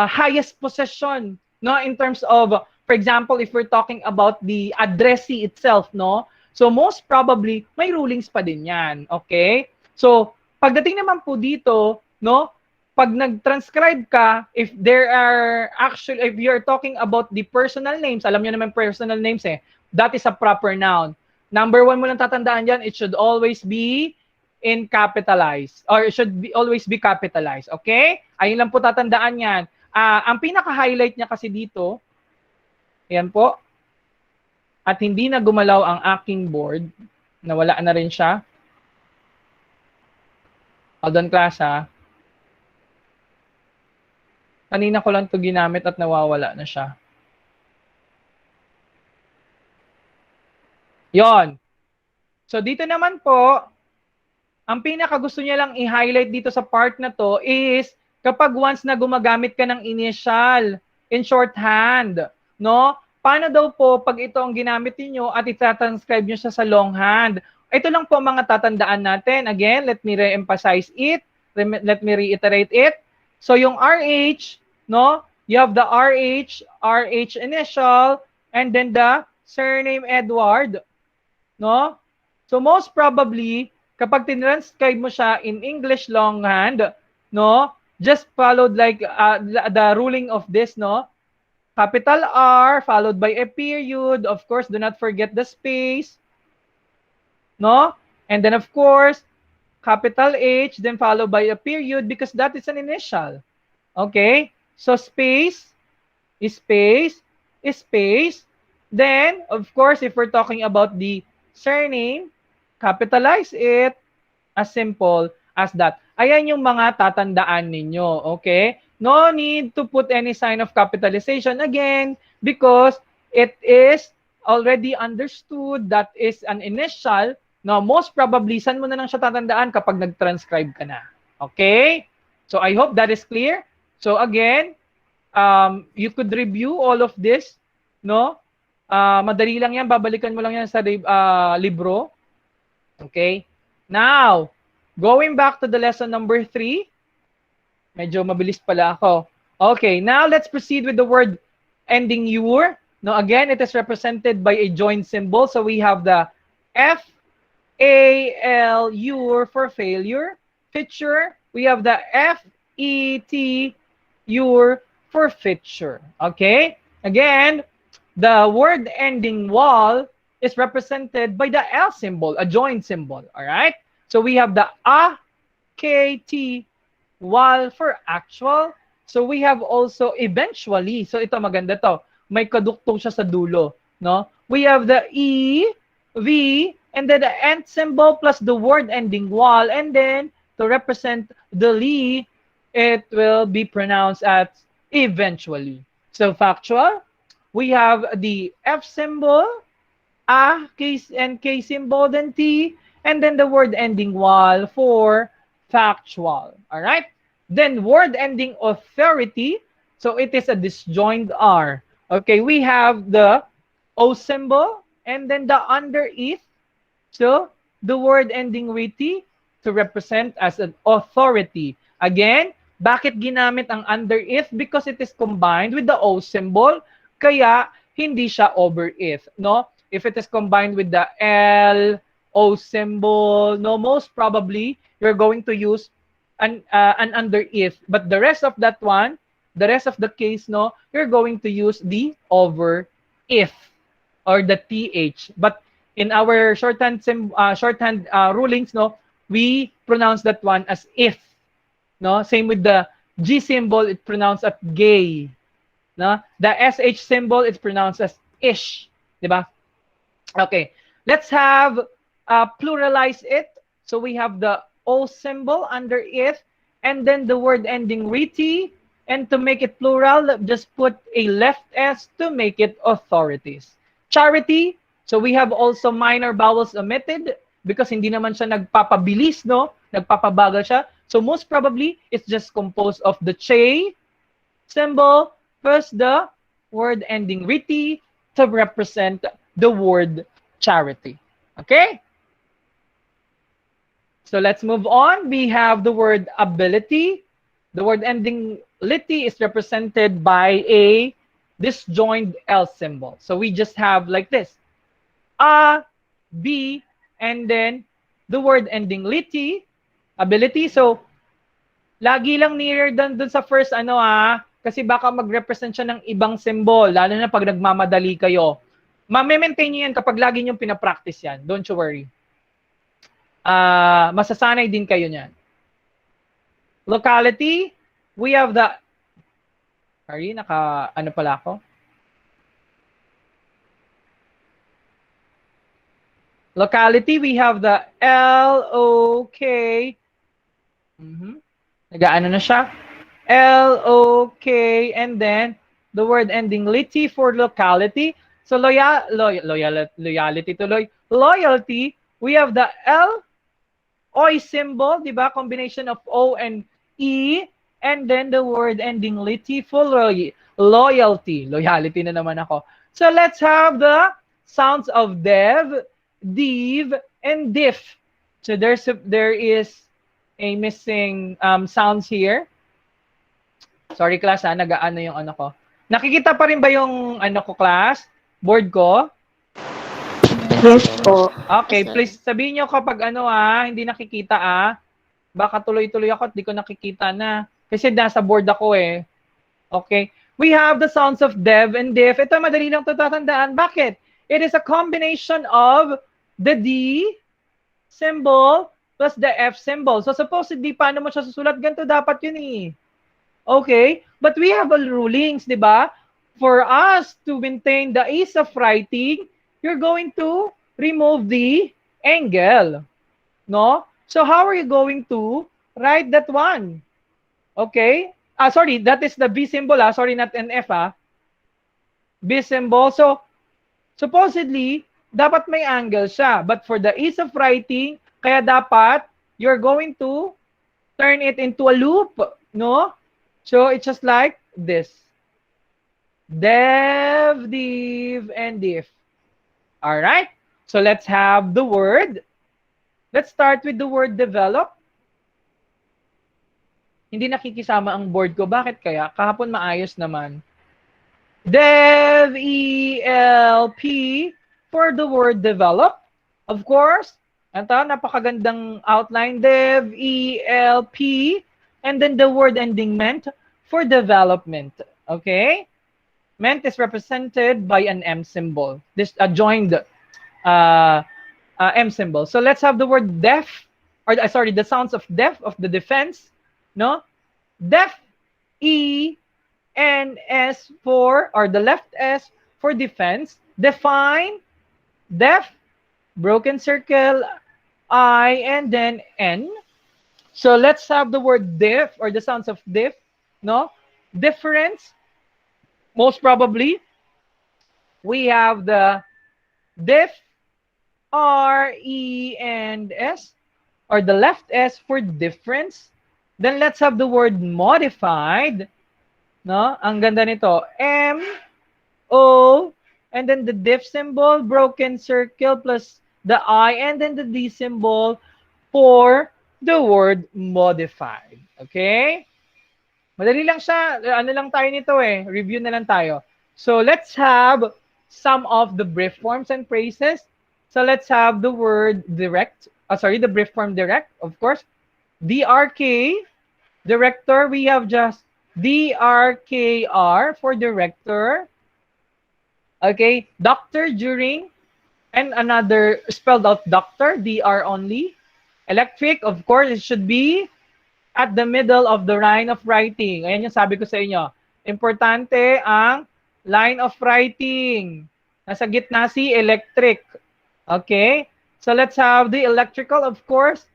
highest possession, no, in terms of, for example, if we're talking about the addressee itself, no, so most probably may rulings pa din yan, okay? So pagdating naman po dito, no, pag nag-transcribe ka, if there are actually, if you're talking about the personal names, alam niyo naman personal names eh, that is a proper noun. Number 1 mo lang tatandaan dyan, it should always be in capitalized, or it should be always be capitalized, okay? Ayun lang po tatandaan yan. Ang pinaka-highlight niya kasi dito, ayan po, at hindi na gumalaw ang aking board, nawala na rin siya. Hold on, class, ha? Kanina ko lang ito ginamit at nawawala na siya. Yon. So, dito naman po, ang pinaka gusto niya lang i-highlight dito sa part na to is kapag once na gumagamit ka ng initial in shorthand, no? Paano daw po pag ito ang ginamit niyo at itatranscribe niyo siya sa longhand? Ito lang po ang mga tatandaan natin. Again, let me re-emphasize it. Let me reiterate it. So yung RH, no? You have the RH initial, and then the surname Edward, no? So most probably, kapag tinranscribe mo siya in English longhand, no? Just followed like the ruling of this, no? Capital R followed by a period. Of course, do not forget the space, no? And then of course, capital H, then followed by a period because that is an initial. Okay? So space, space, space. Then, of course, if we're talking about the surname, capitalize it as simple as that. Ayan yung mga tatandaan ninyo, okay? No need to put any sign of capitalization again because it is already understood that is an initial. No, most probably, saan mo na lang siya tatandaan kapag nag-transcribe ka na. Okay? So I hope that is clear. So again, you could review all of this, no? Madali lang yan, babalikan mo lang yan sa libro. Okay? Now, going back to the lesson number 3, medyo mabilis pala ako. Okay, now let's proceed with the word ending "ur". Now, again, it is represented by a joint symbol. So we have the F-A-L-U for failure. Feature, we have the F-E-T-U for feature. Okay? Again, the word ending "wal" is represented by the L symbol, a joint symbol. All right? So we have the A-K-T, wal for actual. So we have also eventually. So ito maganda to. May kaduktong siya sa dulo, no? We have the E, V, and then the end symbol plus the word ending "wal, and then to represent the li, it will be pronounced as eventually. So factual, we have the F symbol, A, K, and K symbol, then T, and then the word ending "wal for factual. All right? Then word ending authority. So it is a disjoined R. Okay, we have the O symbol and then the underneath. So the word ending "riti" to represent as an authority. Again, bakit ginamit ang underneath? Because it is combined with the O symbol. Kaya hindi siya overith, no? If it is combined with the L, O symbol, no, most probably you're going to use an underneath. But the rest of that one, the rest of the case, no, you're going to use the over if or the th. But in our shorthand rulings, no, we pronounce that one as if. No, same with the G symbol, it's pronounced as gay. No, the sh symbol, it's pronounced as ish, diba? Okay, let's have pluralize it. So we have the O symbol under it, and then the word ending "riti." And to make it plural, just put a left S to make it authorities. Charity. So we have also minor vowels omitted because hindi naman siya nagpapabilis, no? Nagpapabagal siya. So most probably, it's just composed of the che symbol plus the word ending "riti" to represent the word charity. Okay? So let's move on. We have the word ability. The word ending "liti" is represented by a disjoined L symbol. So we just have like this. A, B, and then the word ending "liti", ability. So lagi lang nearer dun sa first kasi baka mag-represent siya ng ibang symbol, lalo na pag nagmamadali kayo. Ma-maintain nyo yan kapag lagi nyo pinapractice yan. Don't you worry. Masasanay din kayo niyan. Locality, we have the... Sorry, ano pala ako? Locality, we have the L-O-K Nag-ano na siya? L-O-K, and then the word ending lity for locality. So loyalty tuloy. Loyalty, we have the L, OI symbol, di ba? Combination of O and E, and then the word ending lity for loyalty. Loyalty na naman ako. So let's have the sounds of dev, div, and diff. So there is a missing sounds here. Sorry class ha, nag-ano yung ano ko. Nakikita pa rin ba yung ano ko class? Board ko? Yes po. Okay, please sabihin nyo kapag ano hindi nakikita Baka tuloy-tuloy ako at di ko nakikita na. Kasi nasa board ako eh. Okay. We have the sounds of dev and diff. Ito madali lang ito tatandaan. Bakit? It is a combination of the D symbol plus the F symbol. So supposedly, paano mo siya susulat? Ganito dapat yun eh. Okay? But we have all rulings, di ba? For us to maintain the ease of writing, you're going to remove the angle. No? So how are you going to write that one? Okay? Sorry, that is the B symbol. Sorry, not an F. B symbol. So, supposedly, dapat may angle siya. But for the ease of writing, kaya dapat, you're going to turn it into a loop. No? So, it's just like this. Dev, div, and diff. All right? So, let's have the word. Let's start with the word develop. Hindi nakikisama ang board ko. Bakit kaya? Kahapon maayos naman. Dev, E-L-P, for the word develop. Of course, ito, napakagandang outline. Dev, E-L-P, and then the word ending ment for development. Okay? Ment is represented by an M symbol. This joined M symbol. So let's have the word def, or sorry, the sounds of def, of the defense. No? Def, E, and S for, or the left S for defense. Define, def, broken circle, I, and then N. So let's have the word diff, or the sounds of diff. No? Difference, most probably, we have the diff, R, E, and S, or the left S for difference. Then let's have the word modified. No? Ang ganda nito. M, O, and then the diff symbol, broken circle, plus the I, and then the D symbol for the word modified. Okay? Madali lang siya. Ano lang tayo nito eh. Review na lang tayo. So let's have some of the brief forms and phrases. So let's have the word direct. The brief form direct, of course. DRK, director, we have just DRKR for director. Okay, doctor during, and another spelled out doctor, DR only. Electric, of course, it should be at the middle of the line of writing. Ayan yung sabi ko sa inyo. Importante ang line of writing. Nasa gitna si electric. Okay, so let's have the electrical, of course.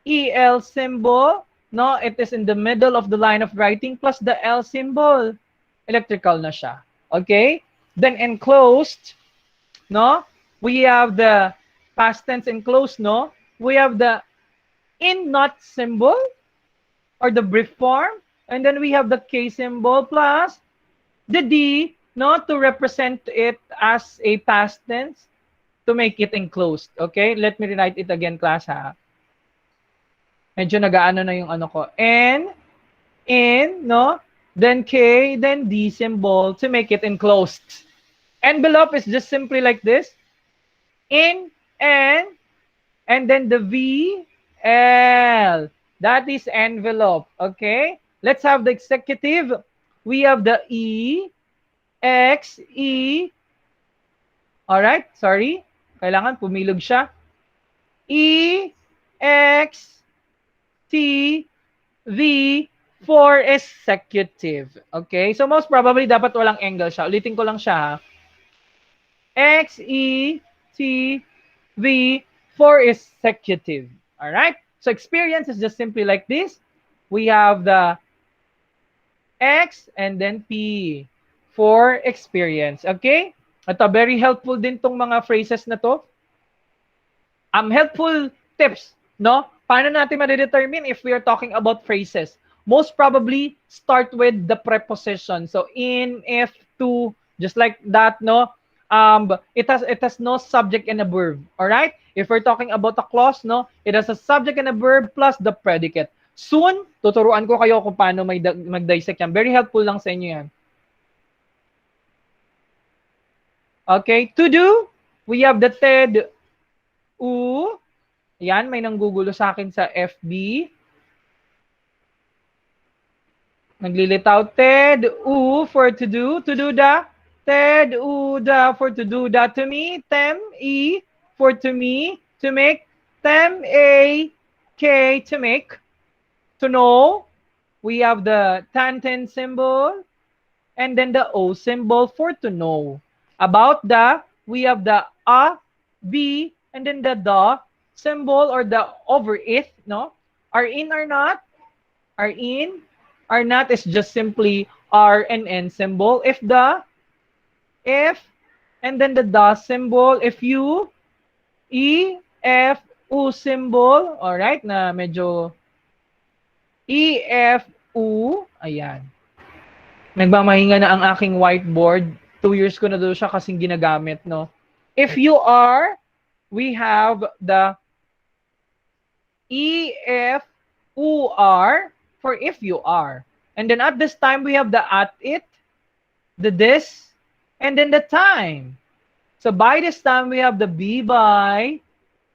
EL symbol. No, it is in the middle of the line of writing plus the L symbol. Electrical na siya. Okay? Then enclosed, no? We have the past tense enclosed, no? We have the in not symbol or the brief form. And then we have the K symbol plus the D, no? To represent it as a past tense to make it enclosed. Okay? Let me rewrite it again, class, ha? Medyo nag-aano na yung ano ko. N, in, no? Then K, then D symbol to make it enclosed. Envelope is just simply like this. In, N, and then the V, L. That is envelope. Okay? Let's have the executive. We have the E, X, E. Alright, sorry. Kailangan pumilog siya. E, X, T, V, for executive. Okay? So most probably, dapat walang angle siya. Ulitin ko lang siya, ha? X, E, T, V, for executive. Alright? So experience is just simply like this. We have the X and then P for experience. Okay? Ito, very helpful din tong mga phrases na to. Helpful tips, no? Paano natin ma-determine if we are talking about phrases? Most probably, start with the preposition. So, in, if, to, just like that, no? It has no subject and a verb, all right? If we're talking about a clause, no? It has a subject and a verb plus the predicate. Soon, tuturuan ko kayo kung paano mag-dissect yan. Very helpful lang sa inyo yan. Okay, to do, we have the TED, U. Yan, may nanggugulo sa akin sa FB. Naglilitaw, TED, U for to do the. TED, U, the for to do the. To me, TEM, E for to me, to make. TEM, A, K, to make. To know, we have the tan symbol. And then the O symbol for to know. About the, we have the A, B, and then the symbol or the over it, no? Are in or not? Are in. Are not is just simply R and N symbol. If, and then the symbol. If you, E, F, U symbol. Alright, na medyo E, F, U. Ayan. Nagmamahinga na ang aking whiteboard. 2 years ko na doon siya kasing ginagamit, no? If you are, we have the E-F-U-R for if you are. And then at this time, we have the at it, the this, and then the time. So by this time, we have the be by,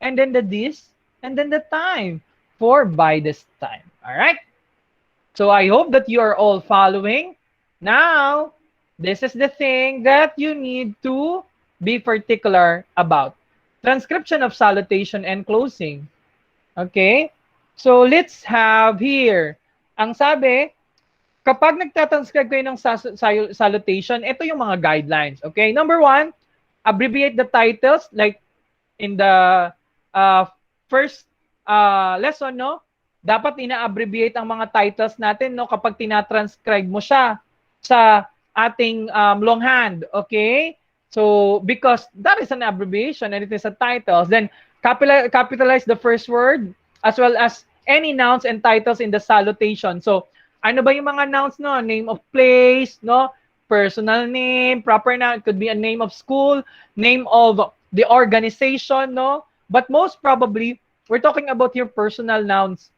and then the this, and then the time for by this time. All right? So I hope that you are all following. Now, this is the thing that you need to be particular about. Transcription of salutation and closing. Okay? So, let's have here. Ang sabi, kapag nagtatranscribe kayo ng salutation, ito yung mga guidelines. Okay? Number 1, abbreviate the titles like in the first lesson, no? Dapat ina-abbreviate ang mga titles natin, no? Kapag tinatranscribe mo siya sa ating longhand, okay? So, because that is an abbreviation and it is a title, then capitalize the first word as well as any nouns and titles in the salutation. So, ano ba yung mga nouns, no? Name of place, no? Personal name, proper noun, it could be a name of school, name of the organization, no? But most probably, we're talking about your personal nouns,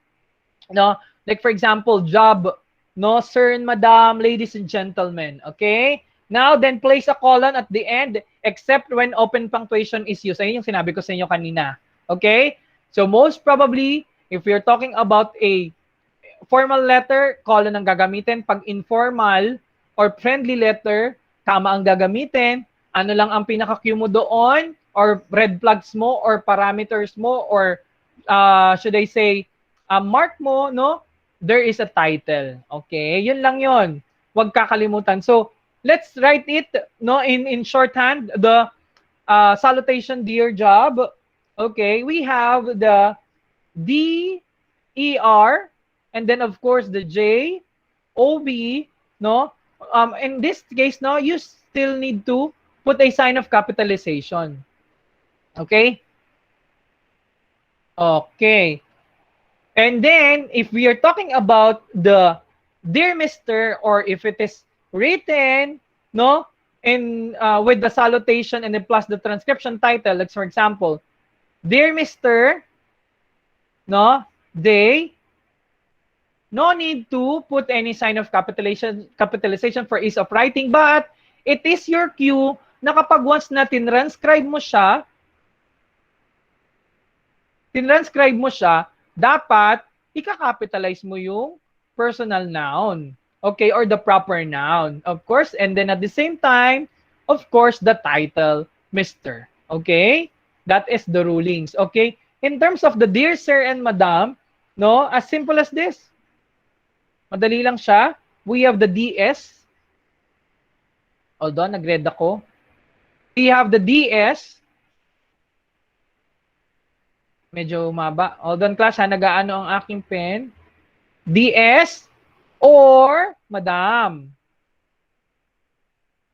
no? Like, for example, job, no, sir and madam, ladies and gentlemen, okay? Now, then place a colon at the end except when open punctuation is used. Ayun yung sinabi ko sa inyo kanina, okay? So, most probably, if we're talking about a formal letter, colon ang gagamitin. Pag informal or friendly letter, comma ang gagamitin. Ano lang ang pinaka-cue mo doon or red flags mo or parameters mo or should I say, mark mo, no? There is a title. Okay? Yun lang yun. Huwag kakalimutan. So, let's write it, no, in shorthand, the salutation, dear job. Okay? We have the D, E, R, and then, of course, the J, O, B, no? In this case, no, you still need to put a sign of capitalization. Okay? Okay. And then, if we are talking about the dear Mr. or if it is written, no, in with the salutation and then plus the transcription title, like for example, dear Mr. No, they, no need to put any sign of capitalization for ease of writing, but it is your cue na kapag once na tinranscribe mo siya, dapat ika-capitalize mo yung personal noun. Okay, or the proper noun, of course. And then at the same time, of course, the title, Mr. Okay? That is the rulings. Okay? In terms of the dear sir and madam, no, as simple as this. Madali lang siya. We have the DS. Hold on, nag-read ako. We have the DS. Medyo umaba. Hold on, class, ha? Nagaano ang aking pen? DS or madam.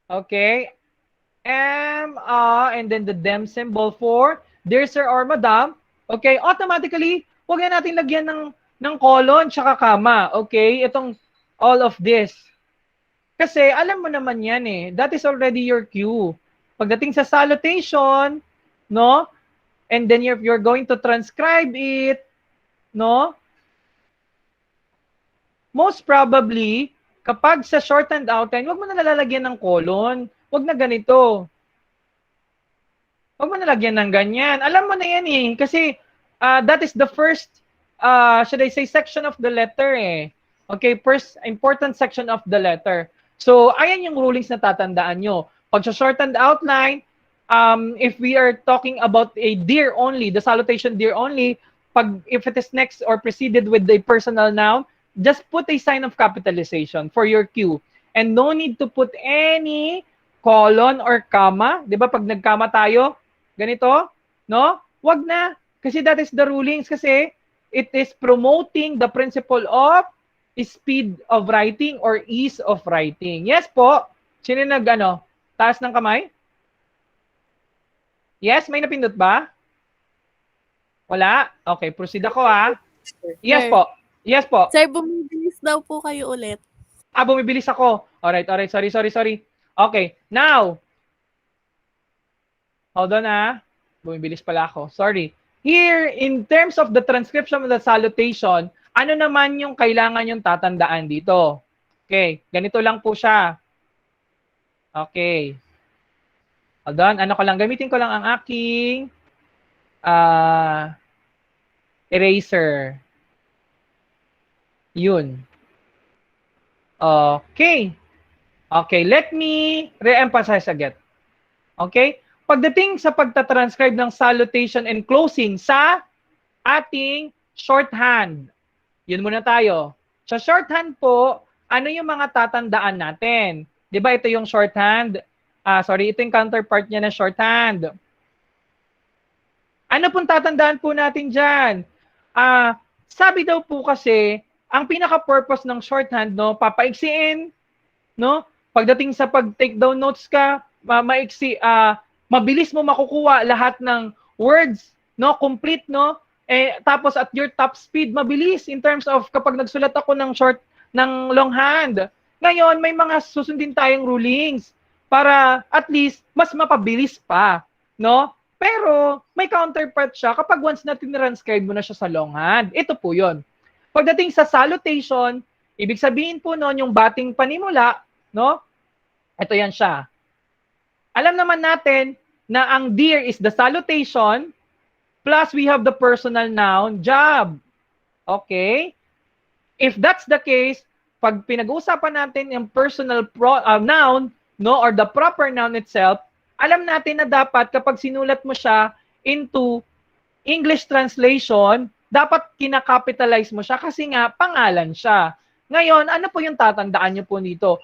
Okay. And then the dem symbol for dear sir or madam. Okay, automatically, huwag na natin lagyan ng colon tsaka comma. Okay, itong all of this. Kasi alam mo naman yan eh. That is already your cue. Pagdating sa salutation, no? And then you're going to transcribe it, no? Most probably, kapag sa shortened outline, huwag mo na lalagyan ng colon. Huwag na ganito. Huwag mo nalagyan ng ganyan. Alam mo na yan eh. Kasi that is the first, should I say, section of the letter eh. Okay, first important section of the letter. So, ayan yung rulings na tatandaan nyo. Pag sa shortened outline, if we are talking about a dear only, the salutation dear only, if it is next or preceded with the personal noun, just put a sign of capitalization for your cue. And no need to put any colon or comma. Di ba pag nagkama tayo, ganito, no? Wag na. Kasi that is the rulings kasi it is promoting the principle of speed of writing or ease of writing. Yes po. Sino nag-ano? Taas ng kamay? Yes, may napindot ba? Wala? Okay, proceed ako ha. Yes po. Yes po. Sir, bumibilis daw po kayo ulit. Bumibilis ako. Alright. Sorry. Okay, now. Hold on ha. Bumibilis pala ako. Sorry. Here, in terms of the transcription of the salutation, ano naman yung kailangan yung tatandaan dito? Okay, ganito lang po siya. Okay. Hold on, gamitin ko lang ang aking eraser. Yun. Okay. Okay, let me re-emphasize again. Okay? Pagdating sa pagtatranscribe ng salutation and closing sa ating shorthand, yun muna tayo. Sa shorthand po, ano yung mga tatandaan natin? Di ba ito yung shorthand? Ito yung counterpart niya na shorthand. Ano pong tatandaan po natin dyan? Sabi daw po kasi, ang pinaka-purpose ng shorthand, no, papaiksiin, no? Pagdating sa pag-take down notes ka, mabilis mo makukuha lahat ng words, no, complete, no? Tapos at your top speed, mabilis in terms of kapag nagsulat ako ng longhand. Ngayon, may mga susundin tayong rulings para at least mas mapabilis pa, no? Pero may counterpart siya kapag once na tinranscribe mo na siya sa longhand. Ito po 'yon. Pagdating sa salutation, ibig sabihin po noon yung bating panimula, no? Ito yan siya. Alam naman natin na ang dear is the salutation, plus we have the personal noun, job. Okay? If that's the case, pag pinag-uusapan natin yung personal noun, no, or the proper noun itself, alam natin na dapat kapag sinulat mo siya into English translation, dapat kinakapitalize mo siya kasi nga pangalan siya. Ngayon, ano po yung tatandaan niyo po dito?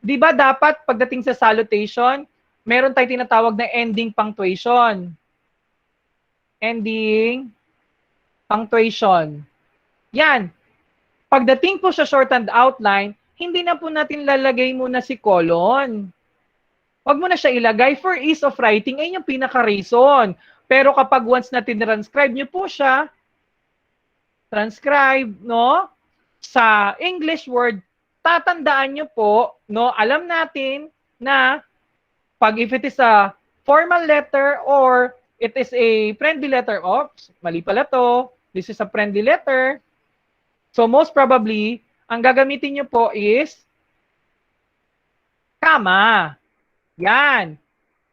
Di ba dapat pagdating sa salutation, meron tayong tinatawag na ending punctuation. Ending punctuation. Yan. Pagdating po sa shorthand outline, hindi na po natin lalagay muna si colon. Huwag mo na siya ilagay for ease of writing. Ayun yung pinaka-reason. Pero kapag once na tinranscribe nyo po siya, transcribe, no, sa English word, tatandaan nyo po, no, alam natin na pag if it is a formal letter or it is a friendly letter, oops, mali pala to, this is a friendly letter. So most probably, ang gagamitin nyo po is comma. Yan.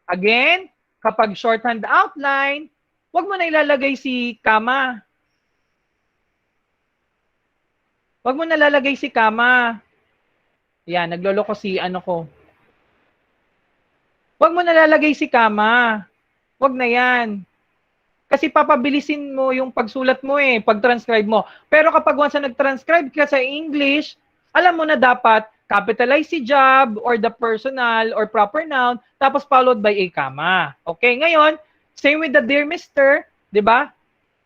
Again, kapag shorthand outline, wag mo na ilalagay si comma. Wag mo na lalagay si comma. Yan, nagloloko si ano ko. Wag mo na lalagay si comma. Wag na yan. Kasi papabilisin mo yung pagsulat mo eh, pag-transcribe mo. Pero kapag once na nag-transcribe ka sa English, alam mo na dapat capitalize si job or the personal or proper noun, tapos followed by a comma. Okay, ngayon, same with the dear Mr., di ba?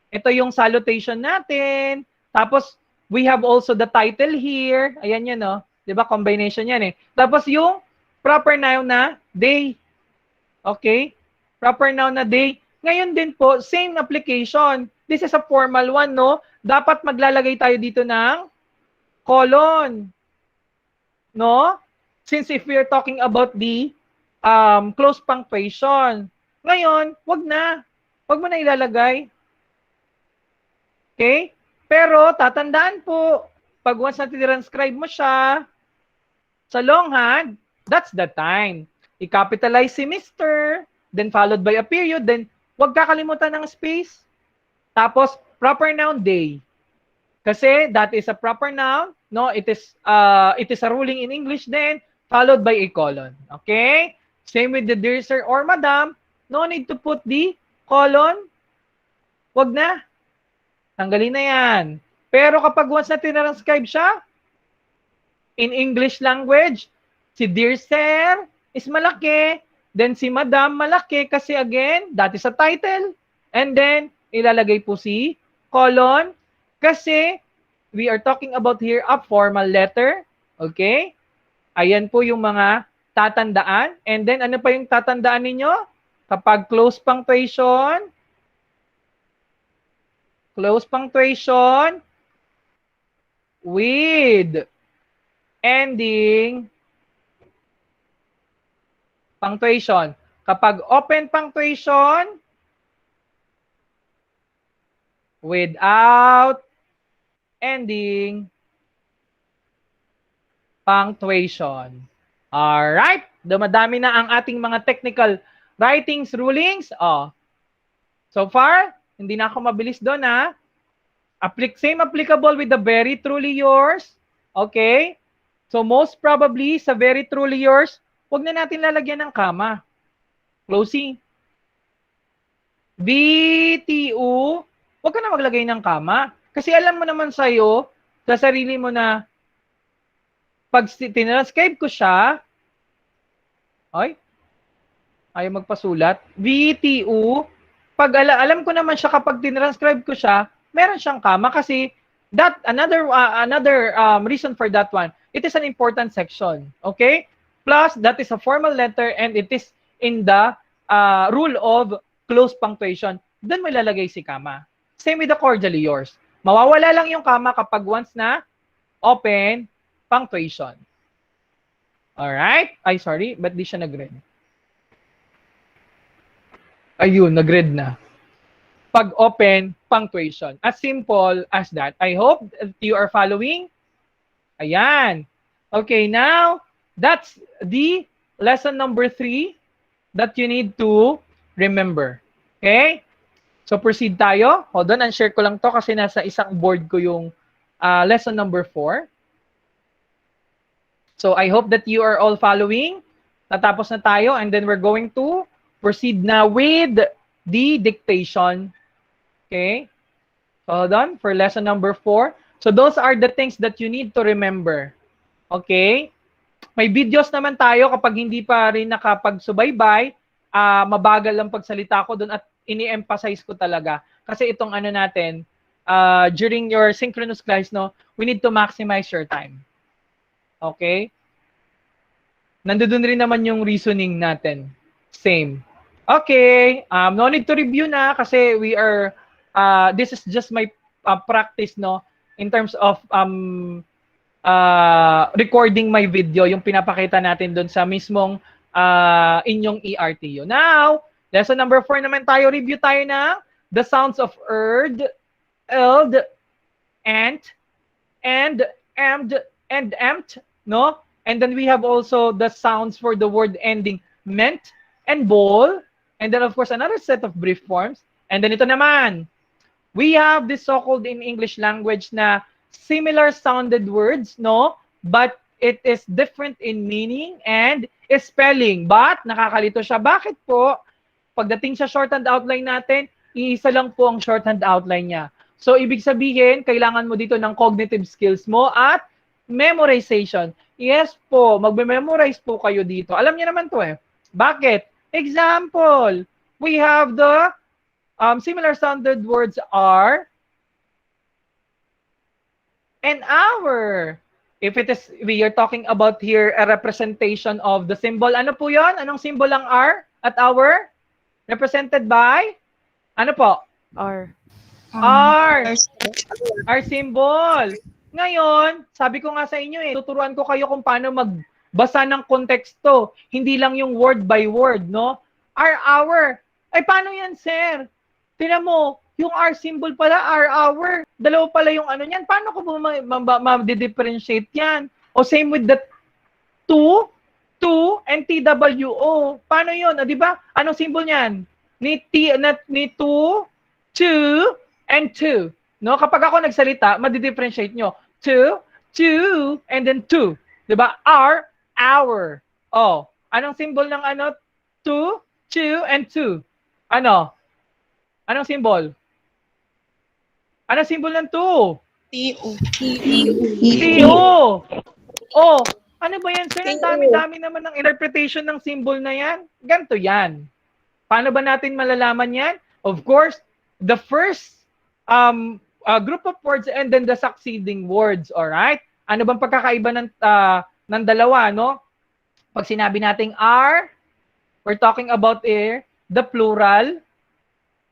Ito yung salutation natin. Tapos, we have also the title here. Ayan yan, no? Di ba? Combination yan eh. Tapos yung proper noun na they. Okay? Proper noun na they. Ngayon din po, same application. This is a formal one, no? Dapat maglalagay tayo dito ng colon. No? Since if we're talking about the close punctuation. Ngayon, wag na. Wag mo na ilalagay. Okay? Pero, tatandaan po, pag once na transcribe mo siya sa longhand, that's the time. I-capitalize si Mr., then followed by a period, then wag kakalimutan ng space. Tapos, proper noun they. Kasi that is a proper noun, no? It is a ruling in English then, followed by a colon. Okay? Same with the dear sir or madam, no need to put the colon. Wag na. Tanggalin na yan. Pero kapag once na tinranscribe siya, in English language, si dear sir is malaki, then si madam malaki kasi again, that is a title. And then, ilalagay po si colon kasi we are talking about here a formal letter. Okay? Ayan po yung mga tatandaan. And then, ano pa yung tatandaan ninyo? Kapag close punctuation, with ending punctuation. Kapag open punctuation, without ending punctuation. Alright, dumadami na ang ating mga technical writings, rulings. Oh. So far, hindi na ako mabilis doon ha. Same applicable with the very truly yours. Okay? So most probably, sa very truly yours, huwag na natin lalagyan ng kama. Closing. BTU, huwag ka na maglagay ng kama. Kasi alam mo naman sa'yo, sa sarili mo na, pag tinranscribe ko siya, ay, ayaw magpasulat. BTU, pag alam ko naman siya kapag tinranscribe ko siya, meron siyang kama kasi that another reason for that one, it is an important section. Okay? Plus, that is a formal letter and it is in the rule of close punctuation. Doon mo ilalagay si kama. Same with the cordially yours. Mawawala lang yung kama kapag once na open punctuation. Alright? Ay, sorry. Ba't di siya nag-read? Ayun, nag-read na. Pag open punctuation. As simple as that. I hope that you are following. Ayan. Okay, now, that's the lesson number 3 that you need to remember. Okay? So, proceed tayo. Hold on, unshare ko lang to kasi nasa isang board ko yung lesson number 4. So, I hope that you are all following. Natapos na tayo and then we're going to proceed na with the dictation. Okay? So, hold on for lesson number 4. So, those are the things that you need to remember. Okay? May videos naman tayo kapag hindi pa rin nakapagsubaybay, mabagal lang pagsalita ko doon at ini-emphasize ko talaga. Kasi itong ano natin, during your synchronous class, no, we need to maximize your time. Okay? Nandoon rin naman yung reasoning natin. Same. Okay. No need to review na kasi we are, this is just my practice, no, in terms of recording my video, yung pinapakita natin doon sa mismong inyong ERTU. Now, lesson number 4 naman tayo. Review tayo na the sounds of erd, eld, ant, and, emd, and empt, no? And then we have also the sounds for the word ending meant and ball. And then, of course, another set of brief forms. And then ito naman, we have this so-called in English language na similar sounded words, no? But it is different in meaning and spelling. But nakakalito siya. Bakit po? Pagdating sa shorthand outline natin, iisa lang po ang shorthand outline niya. So, ibig sabihin, kailangan mo dito ng cognitive skills mo at memorization. Yes po, magme-memorize po kayo dito. Alam niyo naman to eh. Bakit? Example, we have the Similar sounded words are an hour. If it is, we are talking about here a representation of the symbol. Ano po yon? Anong symbol ang R at hour? Represented by? Ano po? R. R. R symbol. Ngayon, sabi ko nga sa inyo tuturuan ko kayo kung paano magbasa ng konteksto. Hindi lang yung word by word, no? R, hour. Ay, paano yan, sir? Tingnan mo, yung R symbol pala, R, hour. Dalawa pala yung ano niyan. Paano ko ma-differentiate yan? O same with the to, and TWO. Paano yun? Di ba? Anong symbol niyan? Ni to, and to. No? Kapag ako nagsalita, ma-differentiate nyo. To, and then to. Di ba? R, hour. Oh, anong symbol ng ano? To, and to. Ano? Anong symbol? Anong symbol ng to? T-O. Oh, ano ba yan, sir? Ang dami-dami naman ng interpretation ng symbol na yan. Ganito yan. Paano ba natin malalaman yan? Of course, the first group of words and then the succeeding words, alright? Ano bang pagkakaiba ng dalawa, no? Pag sinabi nating are, we're talking about the plural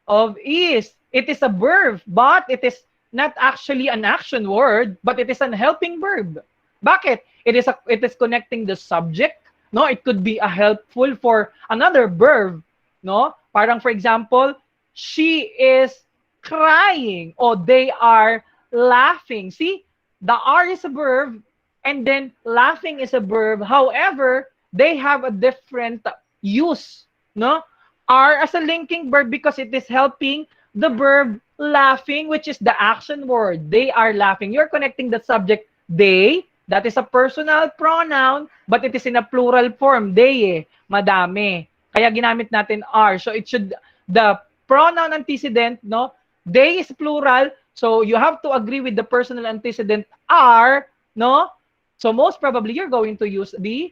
of is. It is a verb, but it is not actually an action word, but it is an helping verb. Bakit? It is connecting the subject, no? It could be a helpful for another verb, no? Parang for example, she is crying or they are laughing. See, the are is a verb and then laughing is a verb. However, they have a different use, no? Are as a linking verb because it is helping the verb laughing, which is the action word. They are laughing. You're connecting the subject they. That is a personal pronoun, but it is in a plural form. They, madami. Kaya ginamit natin are. So it should, the pronoun antecedent, no? They is plural, so you have to agree with the personal antecedent are, no? So most probably you're going to use the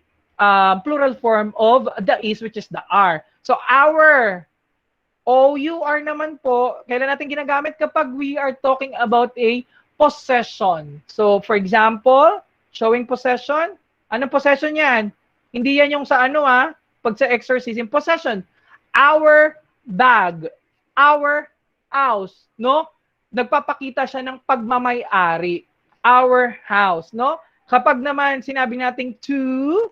plural form of the is, which is the are. So our, O-U-R naman po, kailan natin ginagamit kapag we are talking about a possession. So for example, showing possession. Anong possession yan? Hindi yan yung sa ano pag sa exorcism. Possession. Our bag. Our house. No? Nagpapakita siya ng pagmamay-ari. Our house. No? Kapag naman sinabi nating to,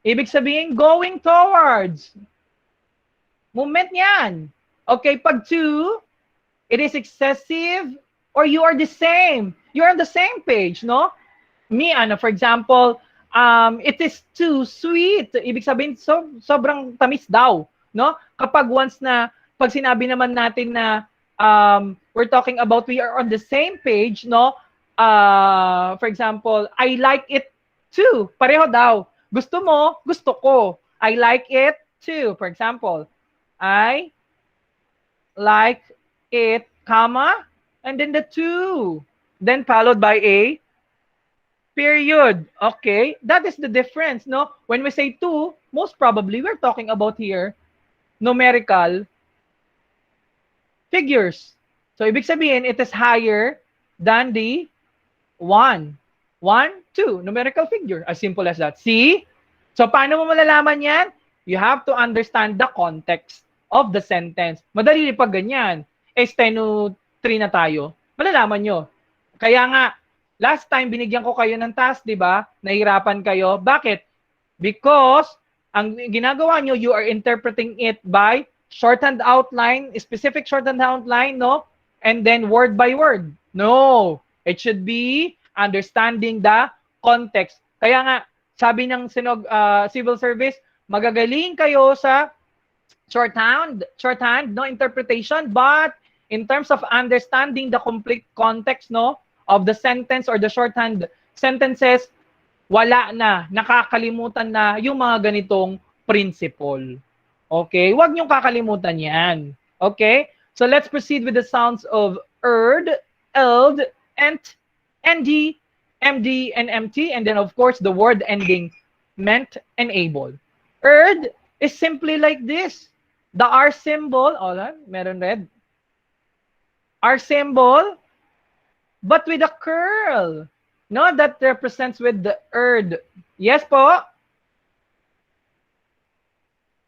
ibig sabihin going towards. Movement yan. Okay, pag to, it is excessive or you are the same. You're on the same page, no? Me, for example, it is too sweet. Ibig sabihin, sobrang tamis daw, no? Kapag once na, pag sinabi naman natin na we're talking about we are on the same page, no? For example, I like it too. Pareho daw. Gusto mo, gusto ko. I like it too. For example, I like it, comma, and then the to. Then followed by a period. Okay, that is the difference, no? When we say to, most probably we're talking about here numerical figures. So ibig sabihin, it is higher than the 1. 1, 2, numerical figure. As simple as that. See? So paano mo malalaman yan? You have to understand the context of the sentence. Madali pag ganyan. Steno 3 na tayo. Malalaman nyo. Kaya nga, last time binigyan ko kayo ng task, di ba? Nahirapan kayo. Bakit? Because ang ginagawa nyo, you are interpreting it by shorthand outline, specific shorthand outline, no? And then word by word. No. It should be understanding the context. Kaya nga, sabi ng civil service, magagaling kayo sa shorthand, no, interpretation, but in terms of understanding the complete context, no, of the sentence or the shorthand sentences, wala na, nakakalimutan na yung mga ganitong principle. Okay? Huwag niyong kakalimutan yan. Okay? So let's proceed with the sounds of erd, eld, ent, nd, md, and mt, and then of course the word ending meant and able. Erd is simply like this. The R symbol, meron red. R symbol, but with a curl. No, that represents with the earth. Yes po?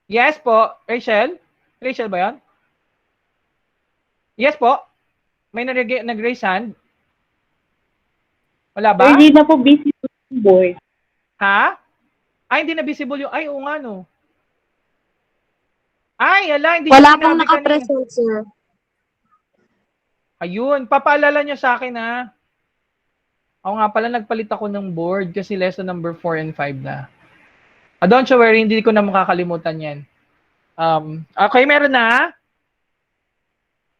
Yes po. Rachel? Rachel ba yan? Yes po? May nag-raise hand? Wala ba? Hindi na po busy yung board. Ha? Ay, hindi na visible yung... Ay, oo nga, no. Ay, ala, hindi Wala niya pong sinabi kanina. nakapresent, sir. Ayun, papaalala niyo sa akin, ha. Ako nga pala, nagpalit ako ng board kasi lesson number 4 and 5 na. Don't you worry, hindi ko na makakalimutan yan. Okay, meron na.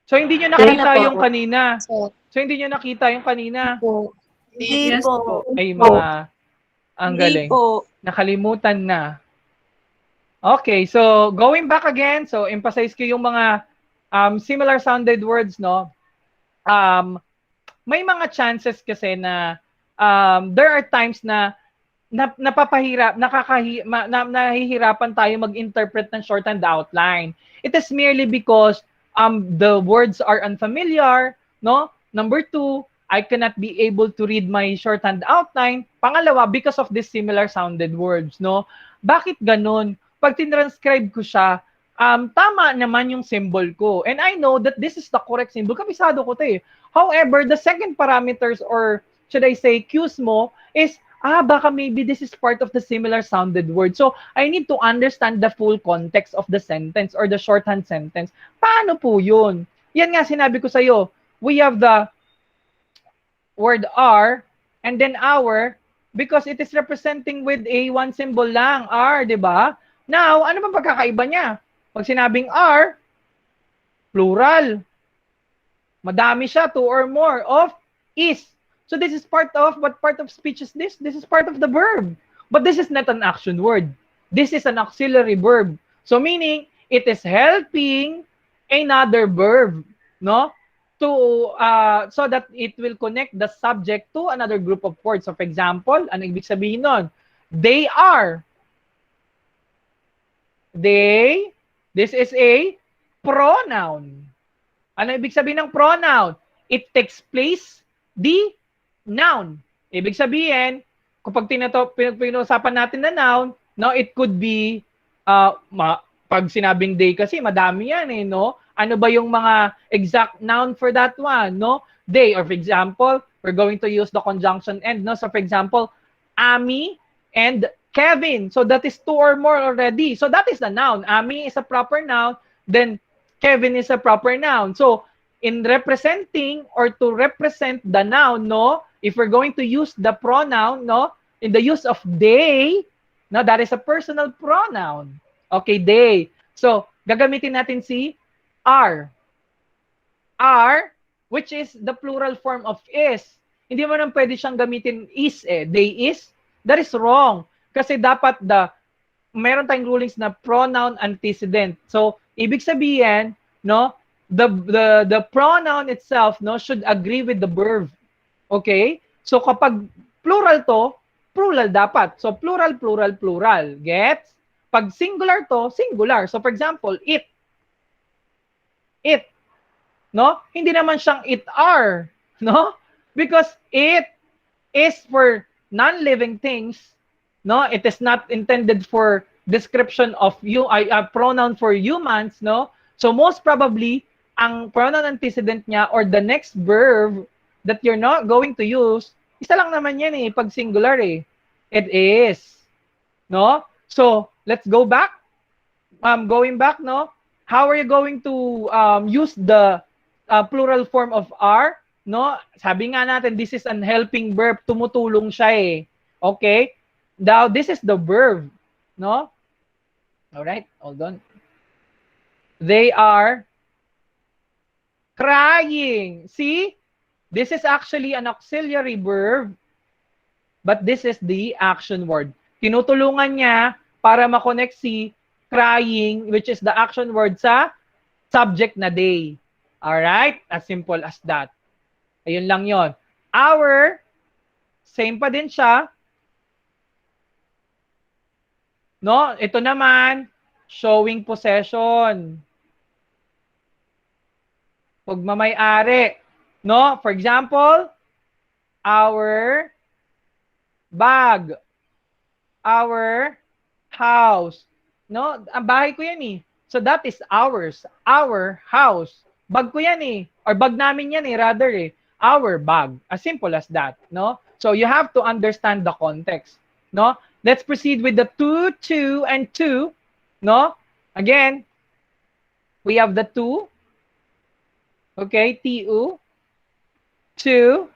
So, hindi nyo nakita Meron na po. yung kanina. Sir. So, hindi nyo nakita yung kanina. Po. Hindi Yes po. Ay, mga... Ang Hindi galing. po. Nakalimutan na. Okay, so going back again, so emphasize ko yung mga similar sounded words, no? May mga chances kasi na there are times na nahihirapan tayo mag-interpret ng shorthand outline. It is merely because the words are unfamiliar, no? Number 2, I cannot be able to read my shorthand outline. Pangalawa, because of these similar sounded words, no? Bakit ganun? Pag tinranscribe ko siya, tama naman yung symbol ko. And I know that this is the correct symbol. Kabisado ko to eh. However, the second parameters or should I say cues mo is, baka maybe this is part of the similar sounded word. So, I need to understand the full context of the sentence or the shorthand sentence. Paano po yun? Yan nga sinabi ko sa'yo. We have the word R and then our because it is representing with a one symbol lang, R, di ba? Now, ano bang pagkakaiba niya? Pag sinabing R, plural. Madami siya, 2 or more of is. So this is part of, what part of speech is this? This is part of the verb. But this is not an action word. This is an auxiliary verb. So meaning, it is helping another verb, no? To so that it will connect the subject to another group of words. So for example, ano ibig sabihin nun? They are. They, this is a pronoun. Ano ibig sabihin ng pronoun? It takes place the noun. Ibig sabihin, kapag pinuusapan natin na noun, no, it could be pag sinabing they kasi madami yan eh, no? Ano ba yung mga exact noun for that one, no? They, or for example, we're going to use the conjunction end, no? So for example, Ami and Kevin. So that is 2 or more already. So that is the noun. Ami is a proper noun, then Kevin is a proper noun. So in representing or to represent the noun, no? If we're going to use the pronoun, no? In the use of they, no, that is a personal pronoun. Okay, they. So gagamitin natin si are. Are, which is the plural form of is. Hindi mo nang pwede siyang gamitin is eh. They is. That is wrong. Kasi dapat meron tayong rulings na pronoun antecedent. So, ibig sabihin, no, the pronoun itself, no, should agree with the verb. Okay? So, kapag plural to, plural dapat. So, plural, plural, plural. Gets? Pag singular to, singular. So, for example, it. It. No? Hindi naman siyang it are. No? Because it is for non-living things. No? It is not intended for description of pronoun for humans. No? So, most probably, ang pronoun antecedent niya or the next verb that you're not going to use, isa lang naman yan eh, pag singular eh. It is. No? So, let's go back. Going back, no? How are you going to use the plural form of are? No? Sabi nga natin, this is an helping verb. Tumutulong siya eh. Okay? Now, this is the verb. No? Alright, hold on. They are crying. See? This is actually an auxiliary verb, but this is the action word. Tinutulungan niya para makonect si crying, which is the action word sa subject na they. Alright? As simple as that. Ayun lang yon. Our, same pa din siya. No? Ito naman, showing possession. Pagmamay-ari. No? For example, our bag. Our house. No? Ang bahay ko yan eh. So that is ours. Our house. Bag ko yan eh. Or bag namin yan eh, rather eh. Our bag. As simple as that. No? So you have to understand the context. No? Let's proceed with the two, and two. No? Again, we have the two. Okay, tu. Two.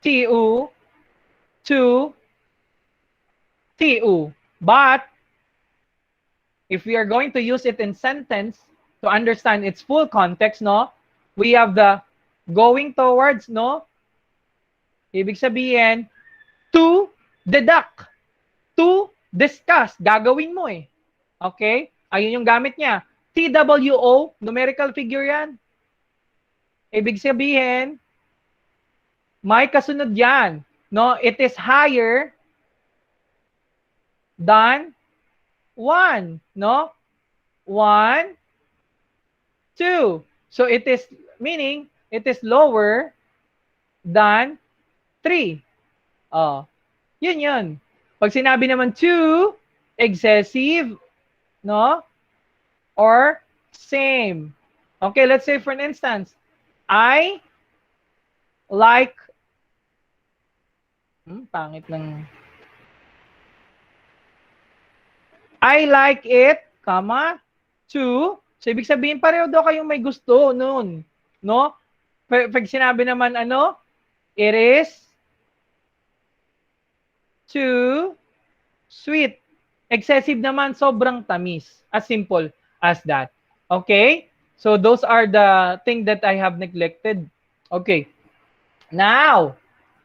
Tu. Two. Tu. But if we are going to use it in sentence to understand its full context, no? We have the going towards, no? Ibig sabihin, to deduct, to discuss, gagawin mo eh. Okay? Ayun yung gamit niya. TWO, numerical figure yan. Ibig sabihin, may kasunod yan. No? It is higher than 1. No? 1, 2. So it is, meaning, it is lower than 3. Oh, yun. Pag sinabi naman to, excessive, no? Or same. Okay, let's say for an instance, I like, pangit lang. I like it, comma, to. So, ibig sabihin, pareho daw kayong may gusto nun. No? Pag sinabi naman, ano, it is too sweet. Excessive naman, sobrang tamis. As simple as that. Okay? So, those are the things that I have neglected. Okay. Now,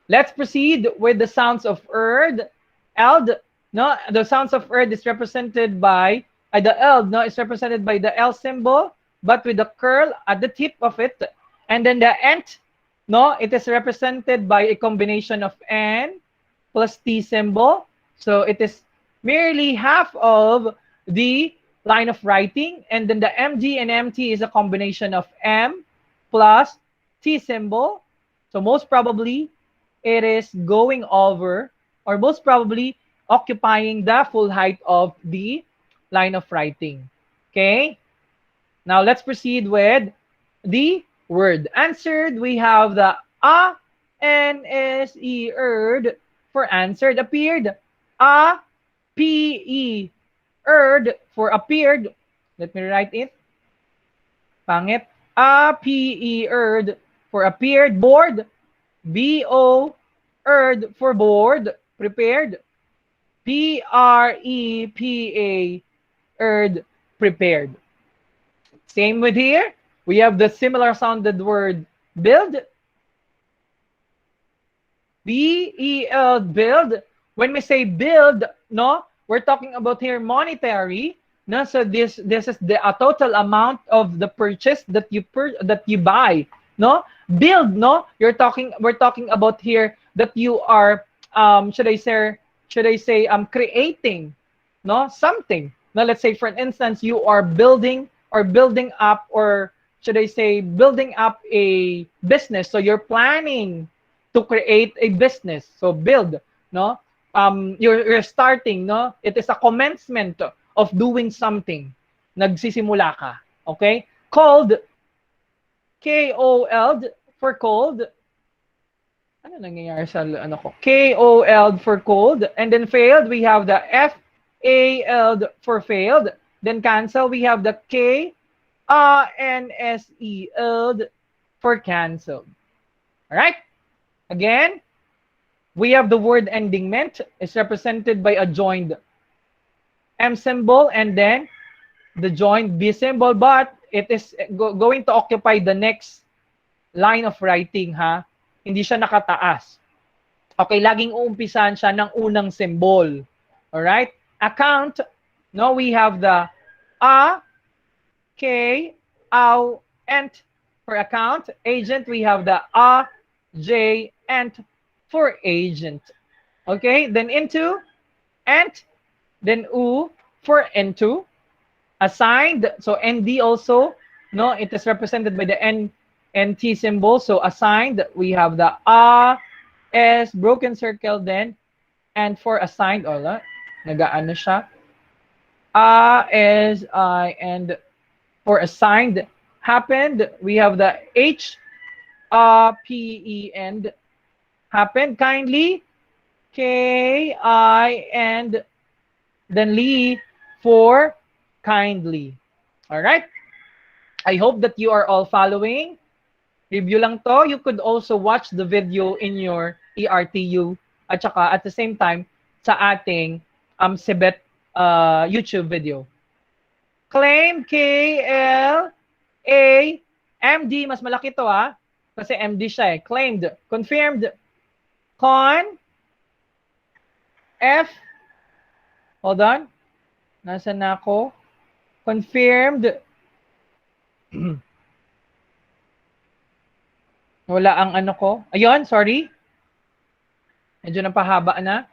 let's proceed with the sounds of erd. Eld, no? The sounds of erd is represented by, the eld, no? Is represented by the L symbol, but with the curl at the tip of it. And then the ent, no? It is represented by a combination of N plus T symbol. So it is merely half of the line of writing. And then the MG and MT is a combination of M plus T symbol. So most probably, it is going over, or most probably occupying the full height of the line of writing. Okay? Now let's proceed with the word. Answered, we have the A, N, S, E, erd. For answered, appeared. A, P, E, erd. For appeared. Let me write it. Pangit. A, P, E, erd. For appeared. Bored. B, O, erd. For bored. Prepared. P, R, E, P, A, erd. Prepared. Same with here. We have the similar sounded word build. B-E-L, build. When we say build, no, we're talking about here monetary. No, so this is the total amount of the purchase that you buy. No, build. No, we're talking about here that you are should I say creating, no, something. Now let's say for instance you are building up, or should I say building up a business. So you're planning to create a business. So build, no? You're starting, no? It is a commencement of doing something. Nagsisimula ka. Okay? Cold, K-O-L for cold. Ano nangyayari sa ano ko? K-O-L for cold. And then failed, we have the F-A-L for failed. Then cancel, we have the K-A-N-S-E-L for canceled. All right? Again, we have the word ending ment is represented by a joined M symbol and then the joined B symbol, but it is going to occupy the next line of writing, ha? Hindi siya nakataas. Okay, laging uumpisan siya ng unang symbol. All right? Account, no, we have the A, K, ow, ent for account. Agent, we have the A, J, ent for agent. Okay, then into, ent, then U for N2. Assigned, so ND also, no, it is represented by the NT symbol. So assigned, we have the A, S, broken circle, then, and for assigned, nagaano siya. A, S, I, and for assigned happened, we have the H, P, E, and happened kindly, K, I, and then Lee for kindly. All right. I hope that you are all following. Review lang to. You could also watch the video in your ERTU at saka at the same time sa ating Sibet YouTube video. Claim K, L, A, MD. Mas malaki to kasi MD siya eh. Claimed. Confirmed. Con. F. Hold on. Nasaan na ako? Confirmed. Wala ang ano ko. Ayun, sorry. Medyo napahaba na.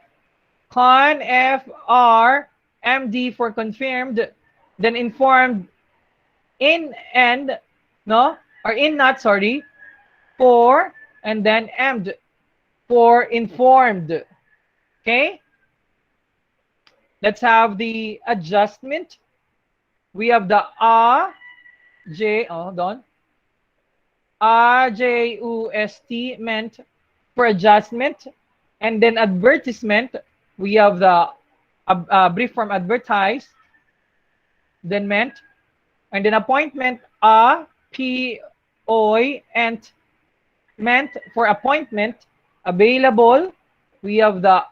Con, F, R, MD for confirmed. Then informed. In and, no? Or in not, sorry. For, and then MD for informed. Okay? Let's have the adjustment. We have the A, J, hold on. AJUST meant for adjustment. And then advertisement, we have the brief form advertise, then meant. And then appointment, and meant for appointment. Available, we have the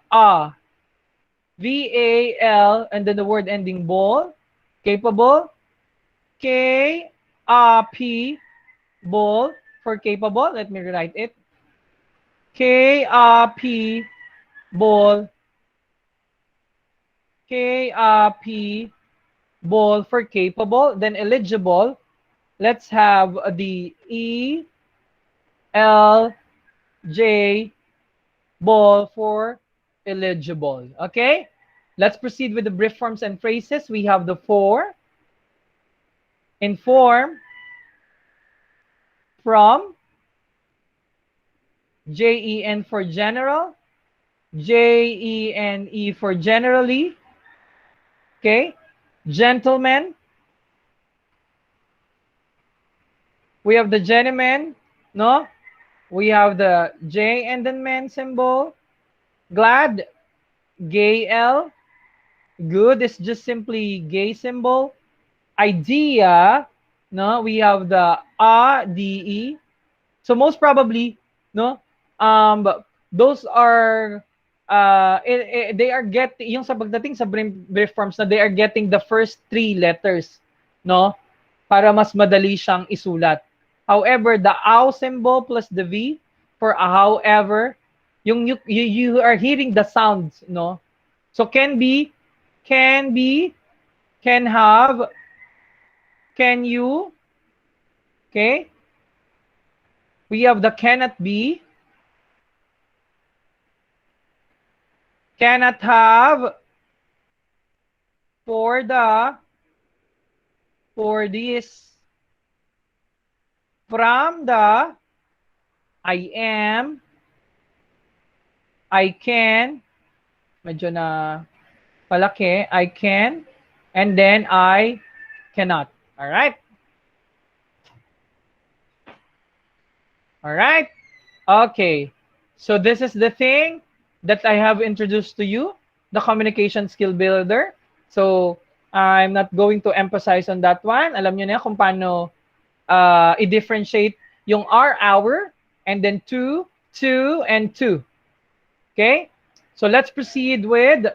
VAL, and then the word ending ball. Capable, KP, ball for capable. Let me rewrite it. KP, ball. KP, ball for capable. Then eligible. Let's have the ELJ, ball for eligible. Okay? Let's proceed with the brief forms and phrases. We have the for, inform, from, JEN for general, JENE for generally, okay? Gentleman. We have the gentleman, no? We have the J and then man symbol. Glad, gay L. Good is just simply gay symbol. Idea, no? We have the ADE. So most probably, no? Those are they are getting yung sa pagdating sa brief forms na they are getting the first 3 letters, no? Para mas madali siyang isulat. However, the AW symbol plus the V for a however, yung you are hearing the sounds, no? So can be, can have, can you, okay? We have the cannot be, cannot have, for the, for this, from the, I am, I can, medyo na palaki, I can, and then I cannot. All right? All right? Okay. So this is the thing that I have introduced to you, the communication skill builder. So I'm not going to emphasize on that one. Alam niyo na kung paano i-differentiate yung our, and then to, and to. Okay? So let's proceed with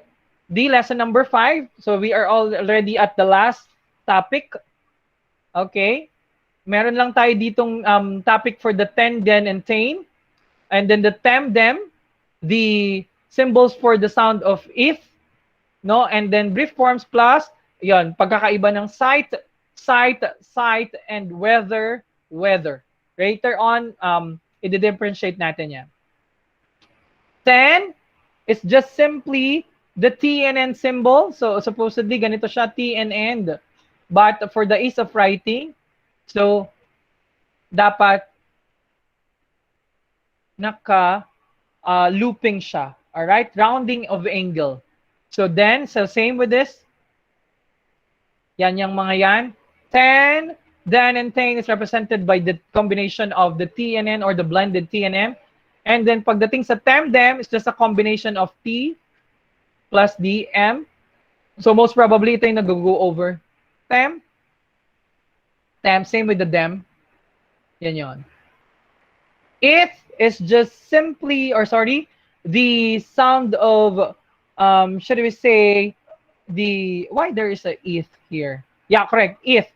the lesson number 5. So we are already at the last topic. Okay? Meron lang tayo ditong topic for the ten, den, and tain. And then the tem, dem, the symbols for the sound of if, no? And then brief forms plus, yon, pagkakaiba ng sight, and weather. Later on, i-differentiate natin yan. 10 is just simply the T and N symbol. So supposedly ganito siya, T and N. But for the ease of writing, so dapat naka looping siya. All right, rounding of angle. So then, so same with this. Yan yung mga yan. 10, then and 10 is represented by the combination of the T and N or the blended T and M. And then pagdating sa TEM-DEM, it's just a combination of T plus D, M. So most probably ito yung nag-go over. TEM, TEM, same with the DEM. Yan yon. It is just simply, or sorry, the sound of, should we say, why there is a if here? Yeah, correct, if.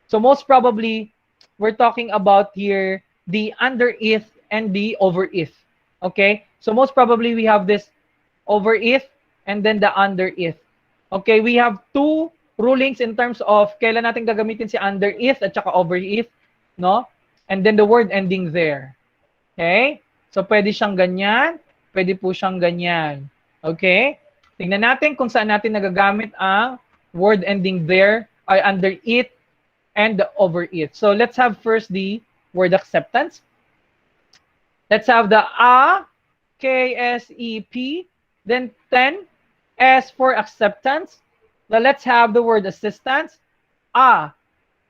So most probably, we're talking about here the under if and the over if. Okay, so most probably we have this over if and then the under if. Okay, we have two rulings in terms of kailan natin gagamitin si under if at saka over if, no? And then the word ending there. Okay? So pwede siyang ganyan, pwede po siyang ganyan. Okay? Tingnan natin kung saan natin nagagamit ang word ending there ay under it and the over it. So let's have first the word acceptance. Let's have the A, K, S, E, P, then 10, S for acceptance. Now let's have the word assistance. A,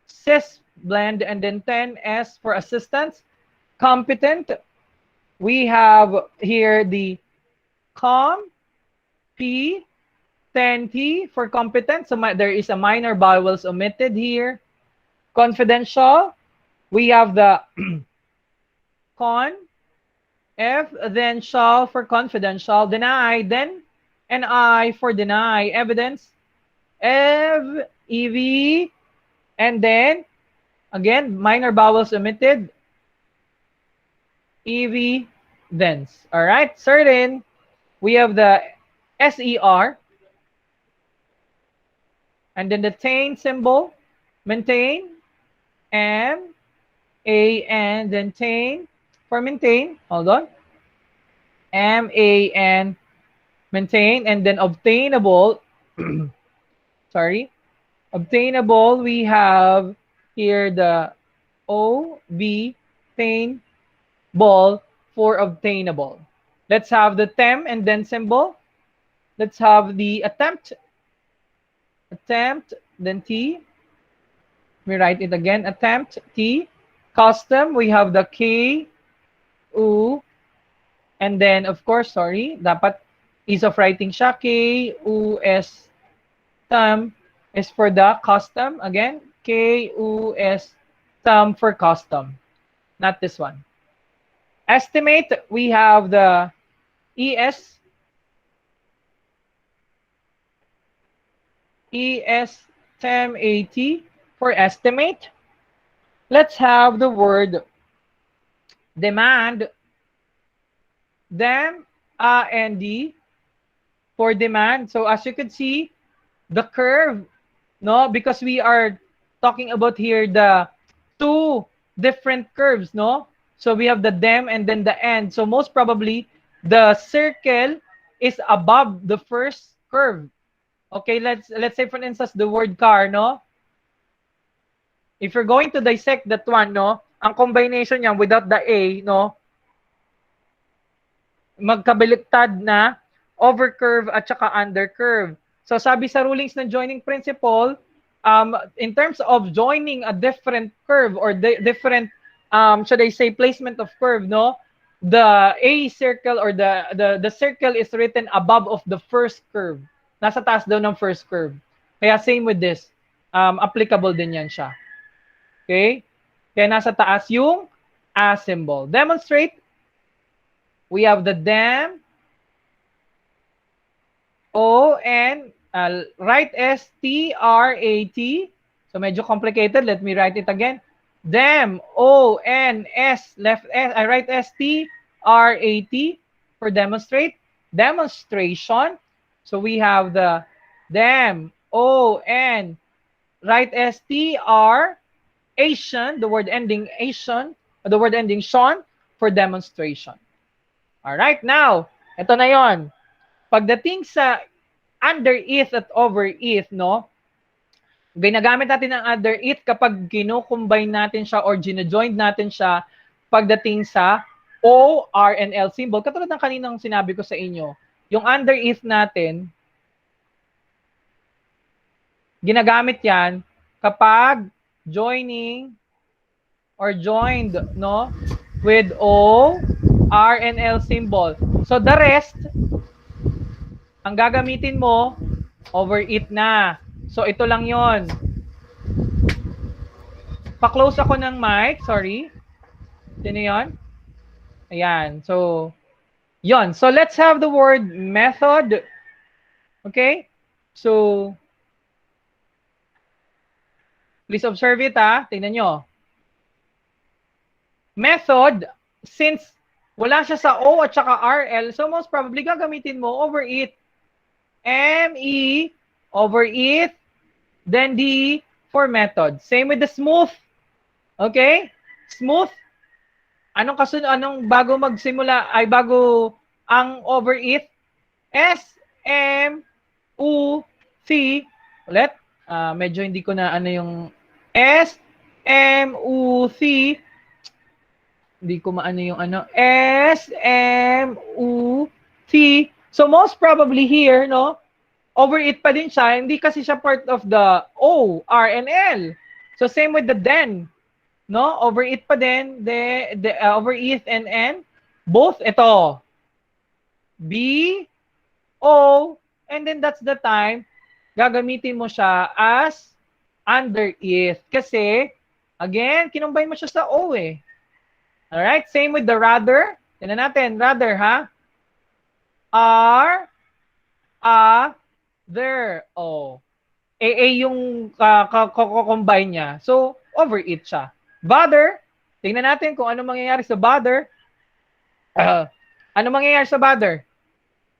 sis, blend, and then 10, S for assistance. Competent, we have here the com, P, 10T for competent. So there is a minor vowels omitted here. Confidential, we have the con, F, then shall for confidential. Deny, then and I for deny. Evidence, Ev, EV, and then again minor vowels omitted. EV, thence. All right, certain, we have the SER, and then the tain symbol, maintain, M, A, N, then tain for maintain. Hold on. M, A, N, maintain, and then obtainable. Sorry. Obtainable, we have here the O, B, tain, ball for obtainable. Let's have the tem and then symbol. Let's have the attempt, then T. We write it again, attempt, T. Custom, we have the K, U, and then of course, sorry, dapat ease of writing siya, K, U, S, tam is for the custom. Again, K, U, S, tam for custom. Not this one. Estimate, we have the ES, tem, AT for estimate. Let's have the word demand, dem, and D for demand. So as you can see, the curve, no, because we are talking about here the two different curves, no? So we have the dem and then the end. So most probably the circle is above the first curve. Okay, let's say for instance the word car, no? If you're going to dissect that one, no, ang combination niyan without the A, no, magkabaliktad na over curve at saka under curve. So sabi sa rulings ng joining principle, in terms of joining a different curve or different, should I say, placement of curve, no, the A circle or the circle is written above of the first curve. Nasa taas daw ng first curve. Kaya same with this, applicable din yan siya. Okay? Kaya nasa taas yung A symbol. Demonstrate. We have the dem, O, N, right S, T, R, A, T. So medyo complicated. Let me write it again. Dem, O, N, S, left S, right S, T, R, A, T for demonstrate. Demonstration. So we have the dem, O, N, right S, T, R, Asian, the word ending Asian, the word ending Sean for demonstration. All right, now, ito na yon. Pagdating sa under is at over is, no? Ginagamit natin ang under it kapag kino-combine natin siya or gino-join natin siya pagdating sa O, R, and L symbol. Katulad ng kaninang sinabi ko sa inyo, yung under is natin, ginagamit yan kapag joining or joined, no, with O, R, and L symbol. So the rest, ang gagamitin mo, over it na. So ito lang yon. Pa-close ako ng mic, sorry. Sino yon? Ayan, so, yon. So let's have the word method. Okay? So, please observe it, ha. Tingnan nyo. Method, since wala siya sa O at saka RL, so most probably gagamitin mo over it. M-E, over it, then D for method. Same with the smooth. Okay? Smooth. Anong kasunod? Anong bago magsimula ay bago ang over it? S, M, U, C. Ulit. Medyo hindi ko na ano yung S, M, U, C. Hindi ko maano yung ano. S, M, U, C. So most probably here, no? Over it pa din siya. Hindi kasi siya part of the O, R, and L. So same with the then. No? Over it pa din. Over it and N. Both ito. B, O, and then that's the time gagamitin mo siya as under it. Kasi, again, kinumbine mo siya sa O eh. Alright? Same with the rather. Tignan natin. Rather, ha? R, A, there. O. Yung combine niya. So, over it siya. Bother. Tingnan natin kung ano mangyayari sa bother. Ano mangyayari sa bother?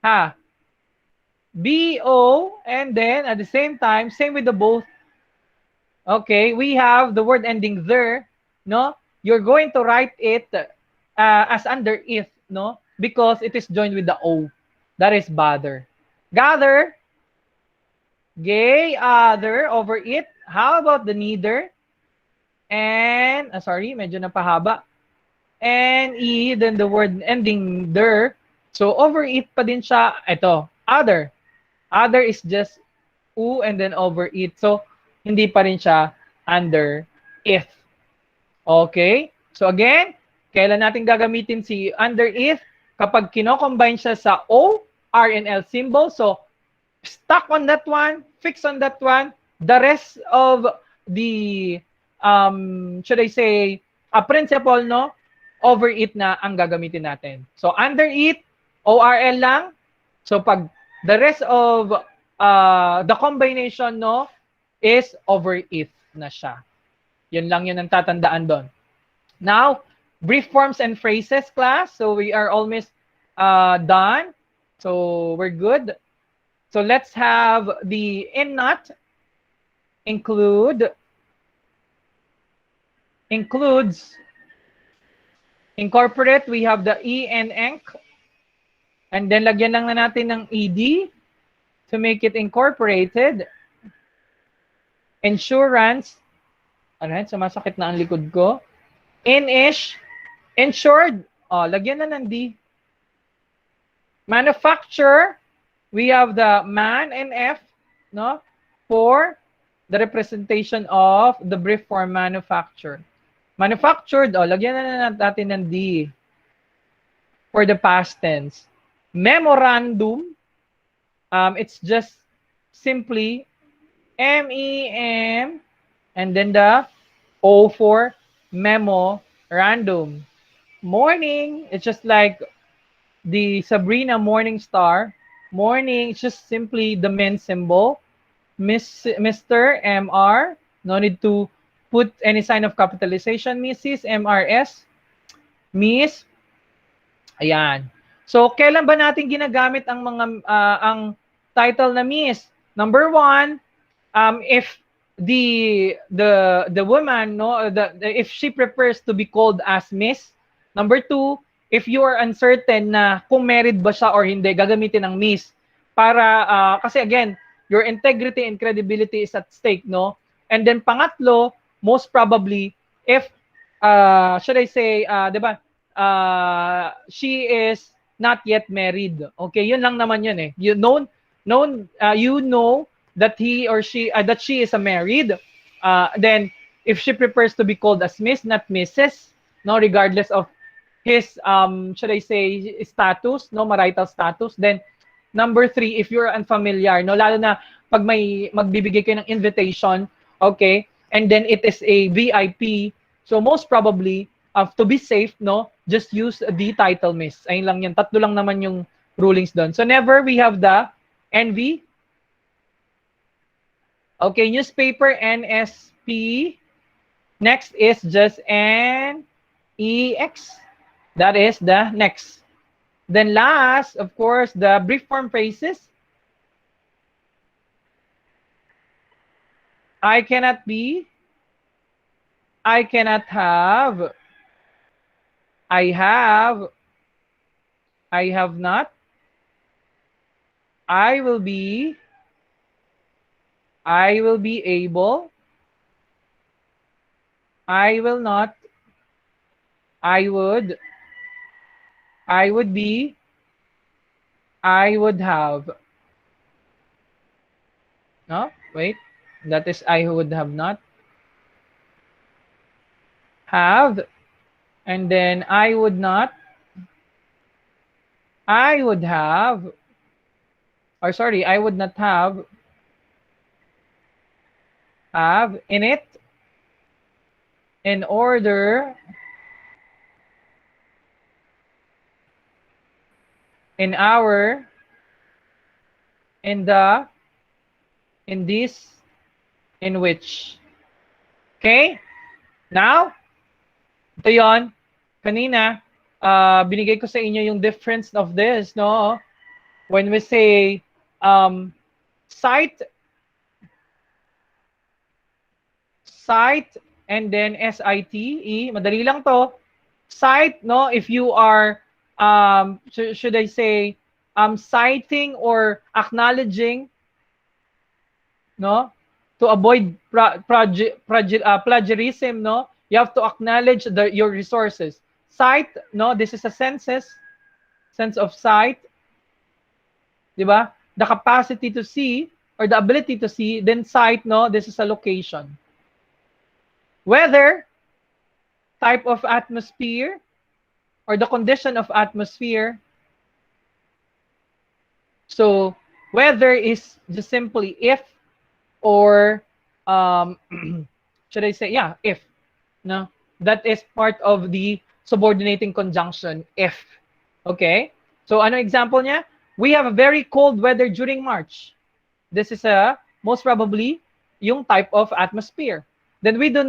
Ha? B-O, and then at the same time, same with the both. Okay, we have the word ending there, no? You're going to write it as under if, no? Because it is joined with the O. That is bother. Gather, gay, other, over it. How about the neither? And, sorry, medyo napahaba. And E, then the word ending there. So, over it pa din siya. Ito, other. Other is just U and then over it. So, hindi pa rin siya under if. Okay? So, again, kailan natin gagamitin si under if? Kapag kino-combine siya sa O, R, and L symbol. So, stuck on that one, fix on that one. The rest of the, should I say, a principle, no? Over it na ang gagamitin natin. So, under it, ORL lang. So, pag the rest of the combination, no, is over it na siya. Yun lang yun ang tatandaan doon. Now, brief forms and phrases, class. So, we are almost done. So, we're good. So, let's have the in not includes, incorporate, we have the E and enc. And then, lagyan lang na natin ng ED to make it incorporated. Insurance. Alright, sumasakit na ang likod ko. In-ish. Insured. Lagyan na ng D. Manufacture. We have the man and F, no? For the representation of the brief form manufacture. Manufactured, lagyan na natin ng D for the past tense. Memorandum, it's just simply M-E-M and then the O for memo, random. Morning, it's just like the Sabrina Morning Star. Morning, it's just simply the men symbol. Mr. MR, no need to put any sign of capitalization. Mrs. MRS, Miss. Ayan. So, kailan ba natin ginagamit ang mga ang title na Miss? Number one, if the woman, no, if she prefers to be called as Miss. Number two, if you are uncertain na kung married ba siya or hindi, gagamitin ng Miss. para kasi again, your integrity and credibility is at stake, no? And then pangatlo, most probably if should I say, 'di ba? She is not yet married. Okay, yun lang naman yun eh. You know that he or she that she is a married. Then if she prefers to be called as Miss, not Mrs., no, regardless of his should I say status, no, marital status, then number 3, if you're unfamiliar, no, lalo na pag may magbibigay kayo ng invitation, okay, and then it is a VIP, so most probably, to be safe, no, just use the title Miss. Ayun lang yan. Tatlo lang naman yung rulings doon. So never we have the NV. Okay, newspaper, NSP. Next is just NEX. That is the next. Then last, of course, the brief form phrases. I cannot be. I cannot have. I have. I have not. I will be. I will be able. I will not. I would. I would be. I would have. No, wait. That is I would have not. Have. And then I would not. I would have. Or sorry, I would not have. Have in it. In order. In our. In the. In this. In which. Okay? Now, ito yon. Kanina, binigay ko sa inyo yung difference of this, no? When we say site, and then S-I-T-E, madali lang to. Site, no? If you are, should I say, citing or acknowledging, no? To avoid plagiarism, no? You have to acknowledge your resources. Cite, no? This is a sense of sight. Diba? The capacity to see or the ability to see. Then sight, no? This is a location. Weather, type of atmosphere or the condition of atmosphere. So weather is just simply if or should I say, yeah, if, no, that is part of the subordinating conjunction if. Okay, so ano example niya? We have a very cold weather during March. This is most probably yung type of atmosphere. Then we do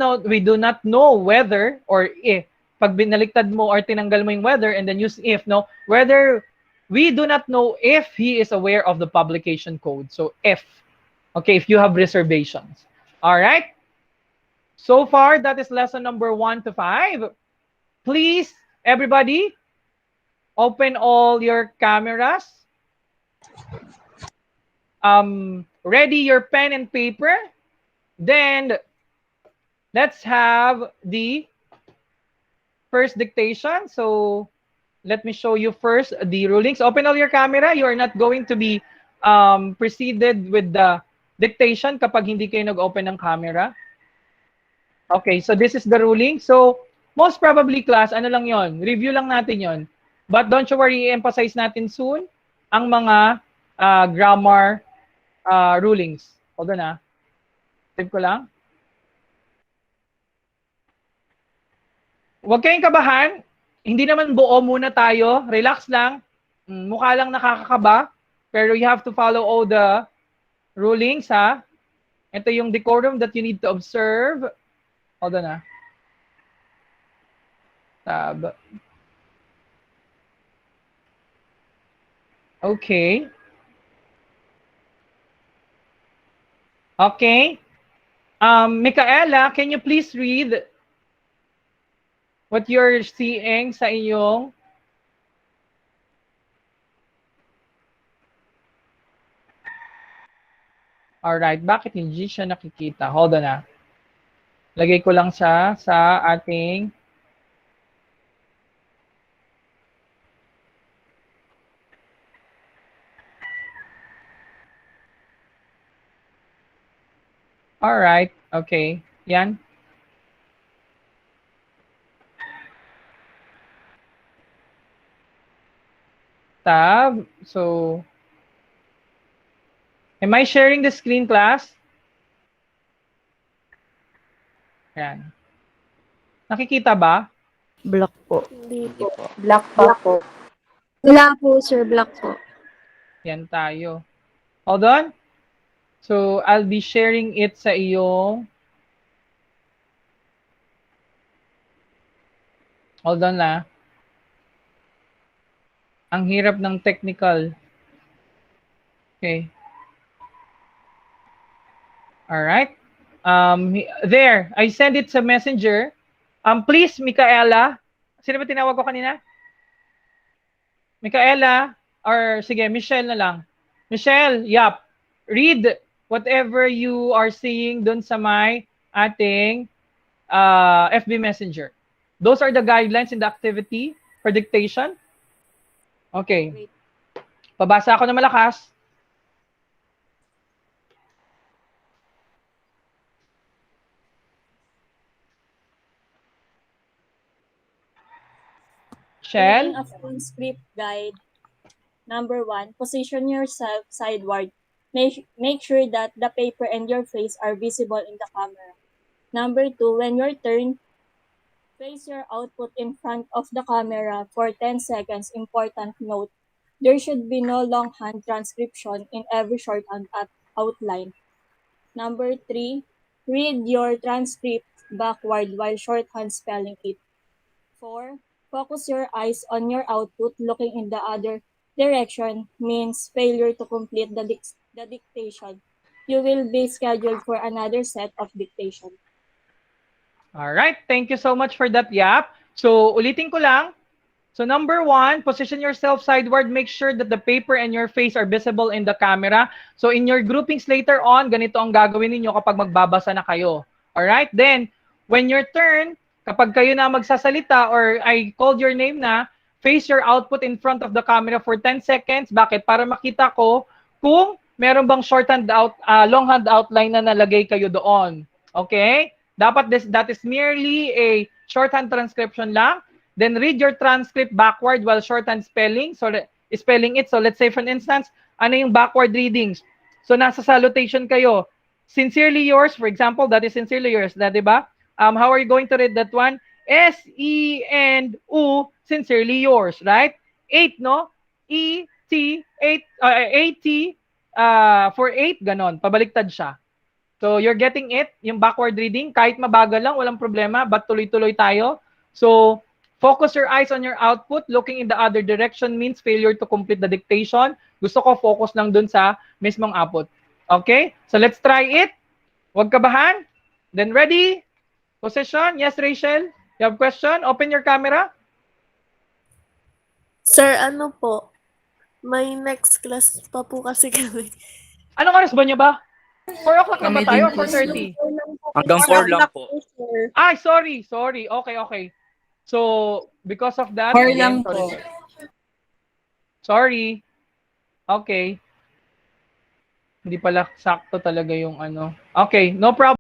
not know whether or if. Pag binaliktad mo or tinanggal mo yung weather and then use if, no, whether we do not know if he is aware of the publication code. So if. Okay, if you have reservations. All right. So far, that is lesson number 1 to 5. Please, everybody, open all your cameras. Ready your pen and paper. Then, let's have the first dictation. So, let me show you first the rulings. Open all your camera. You are not going to be preceded with the dictation kapag hindi kayo nag-open ng camera. Okay, so this is the ruling. So, most probably class, ano lang yon? Review lang natin yon. But don't you worry, i-emphasize natin soon ang mga grammar rulings. Hold on ah. Save ko lang. Huwag kayong kabahan. Hindi naman buo muna tayo. Relax lang. Mukha lang nakakakaba. Pero you have to follow all the rulings, ha? Ito yung decorum that you need to observe. Hold on, ha? Tab. Okay. Okay. Micaela, can you please read what you're seeing sa inyong Alright, bakit hindi siya nakikita? Hold on na. Lagay ko lang siya sa ating Alright, okay. Yan. Tab. So, am I sharing the screen, class? Yan. Nakikita ba? Black po. Hindi Hindi po. po. Black pa po. Wala po, Sir. Black po. Yan tayo. Hold on. So, I'll be sharing it sa iyong... Hold on na. Ang hirap ng technical. Okay. Alright. There. I send it sa messenger. Please, Micaela. Sino ba tinawag ko kanina? Micaela. Or sige, Michelle na lang. Michelle, yap. Read whatever you are seeing dun sa my ating FB Messenger. Those are the guidelines in the activity for dictation. Okay. Pabasa ako na malakas. Shell? Reading of transcript guide. Number 1, position yourself sideward. Make sure that the paper and your face are visible in the camera. Number 2, when your turn, place your output in front of the camera for 10 seconds. Important note, there should be no longhand transcription in every shorthand outline. Number 3, read your transcript backward while shorthand spelling it. 4, focus your eyes on your output. Looking in the other direction means failure to complete the dictation. You will be scheduled for another set of dictation. All right. Thank you so much for that, Yap. So, ulitin ko lang. So, number 1, position yourself sideward. Make sure that the paper and your face are visible in the camera. So, in your groupings later on, ganito ang gagawin ninyo kapag magbabasa na kayo. All right? Then, when your turn, kapag kayo na magsasalita or I called your name na, face your output in front of the camera for 10 seconds. Bakit? Para makita ko kung meron bang longhand outline na nalagay kayo doon. Okay? Dapat that is merely a shorthand transcription lang. Then read your transcript backward while shorthand spelling. So spelling it. So let's say for instance, ano yung backward readings? So nasa salutation kayo. Sincerely yours, for example, that is sincerely yours, di ba? How are you going to read that one? S-E and U, sincerely yours, right? 8, no? E-T, 8, A-T, for 8, ganon. Pabaliktad siya. So, you're getting it, yung backward reading. Kahit mabagal lang, walang problema, but tuloy-tuloy tayo. So, focus your eyes on your output. Looking in the other direction means failure to complete the dictation. Gusto ko focus lang dun sa mismong output. Okay? So, let's try it. Huwag kabahan. Then, ready? Position. Yes, Rachel? You have question? Open your camera. Sir, ano po? May next class pa po kasi kami. Anong oras ba niyo ba? 4 o'clock na ba tayo? 4:30? Hanggang 4 lang po. Ay, sorry. Okay. So, because of that, 4 again, lang po. Sorry. Okay. Hindi pala sakto talaga yung ano. Okay, no problem.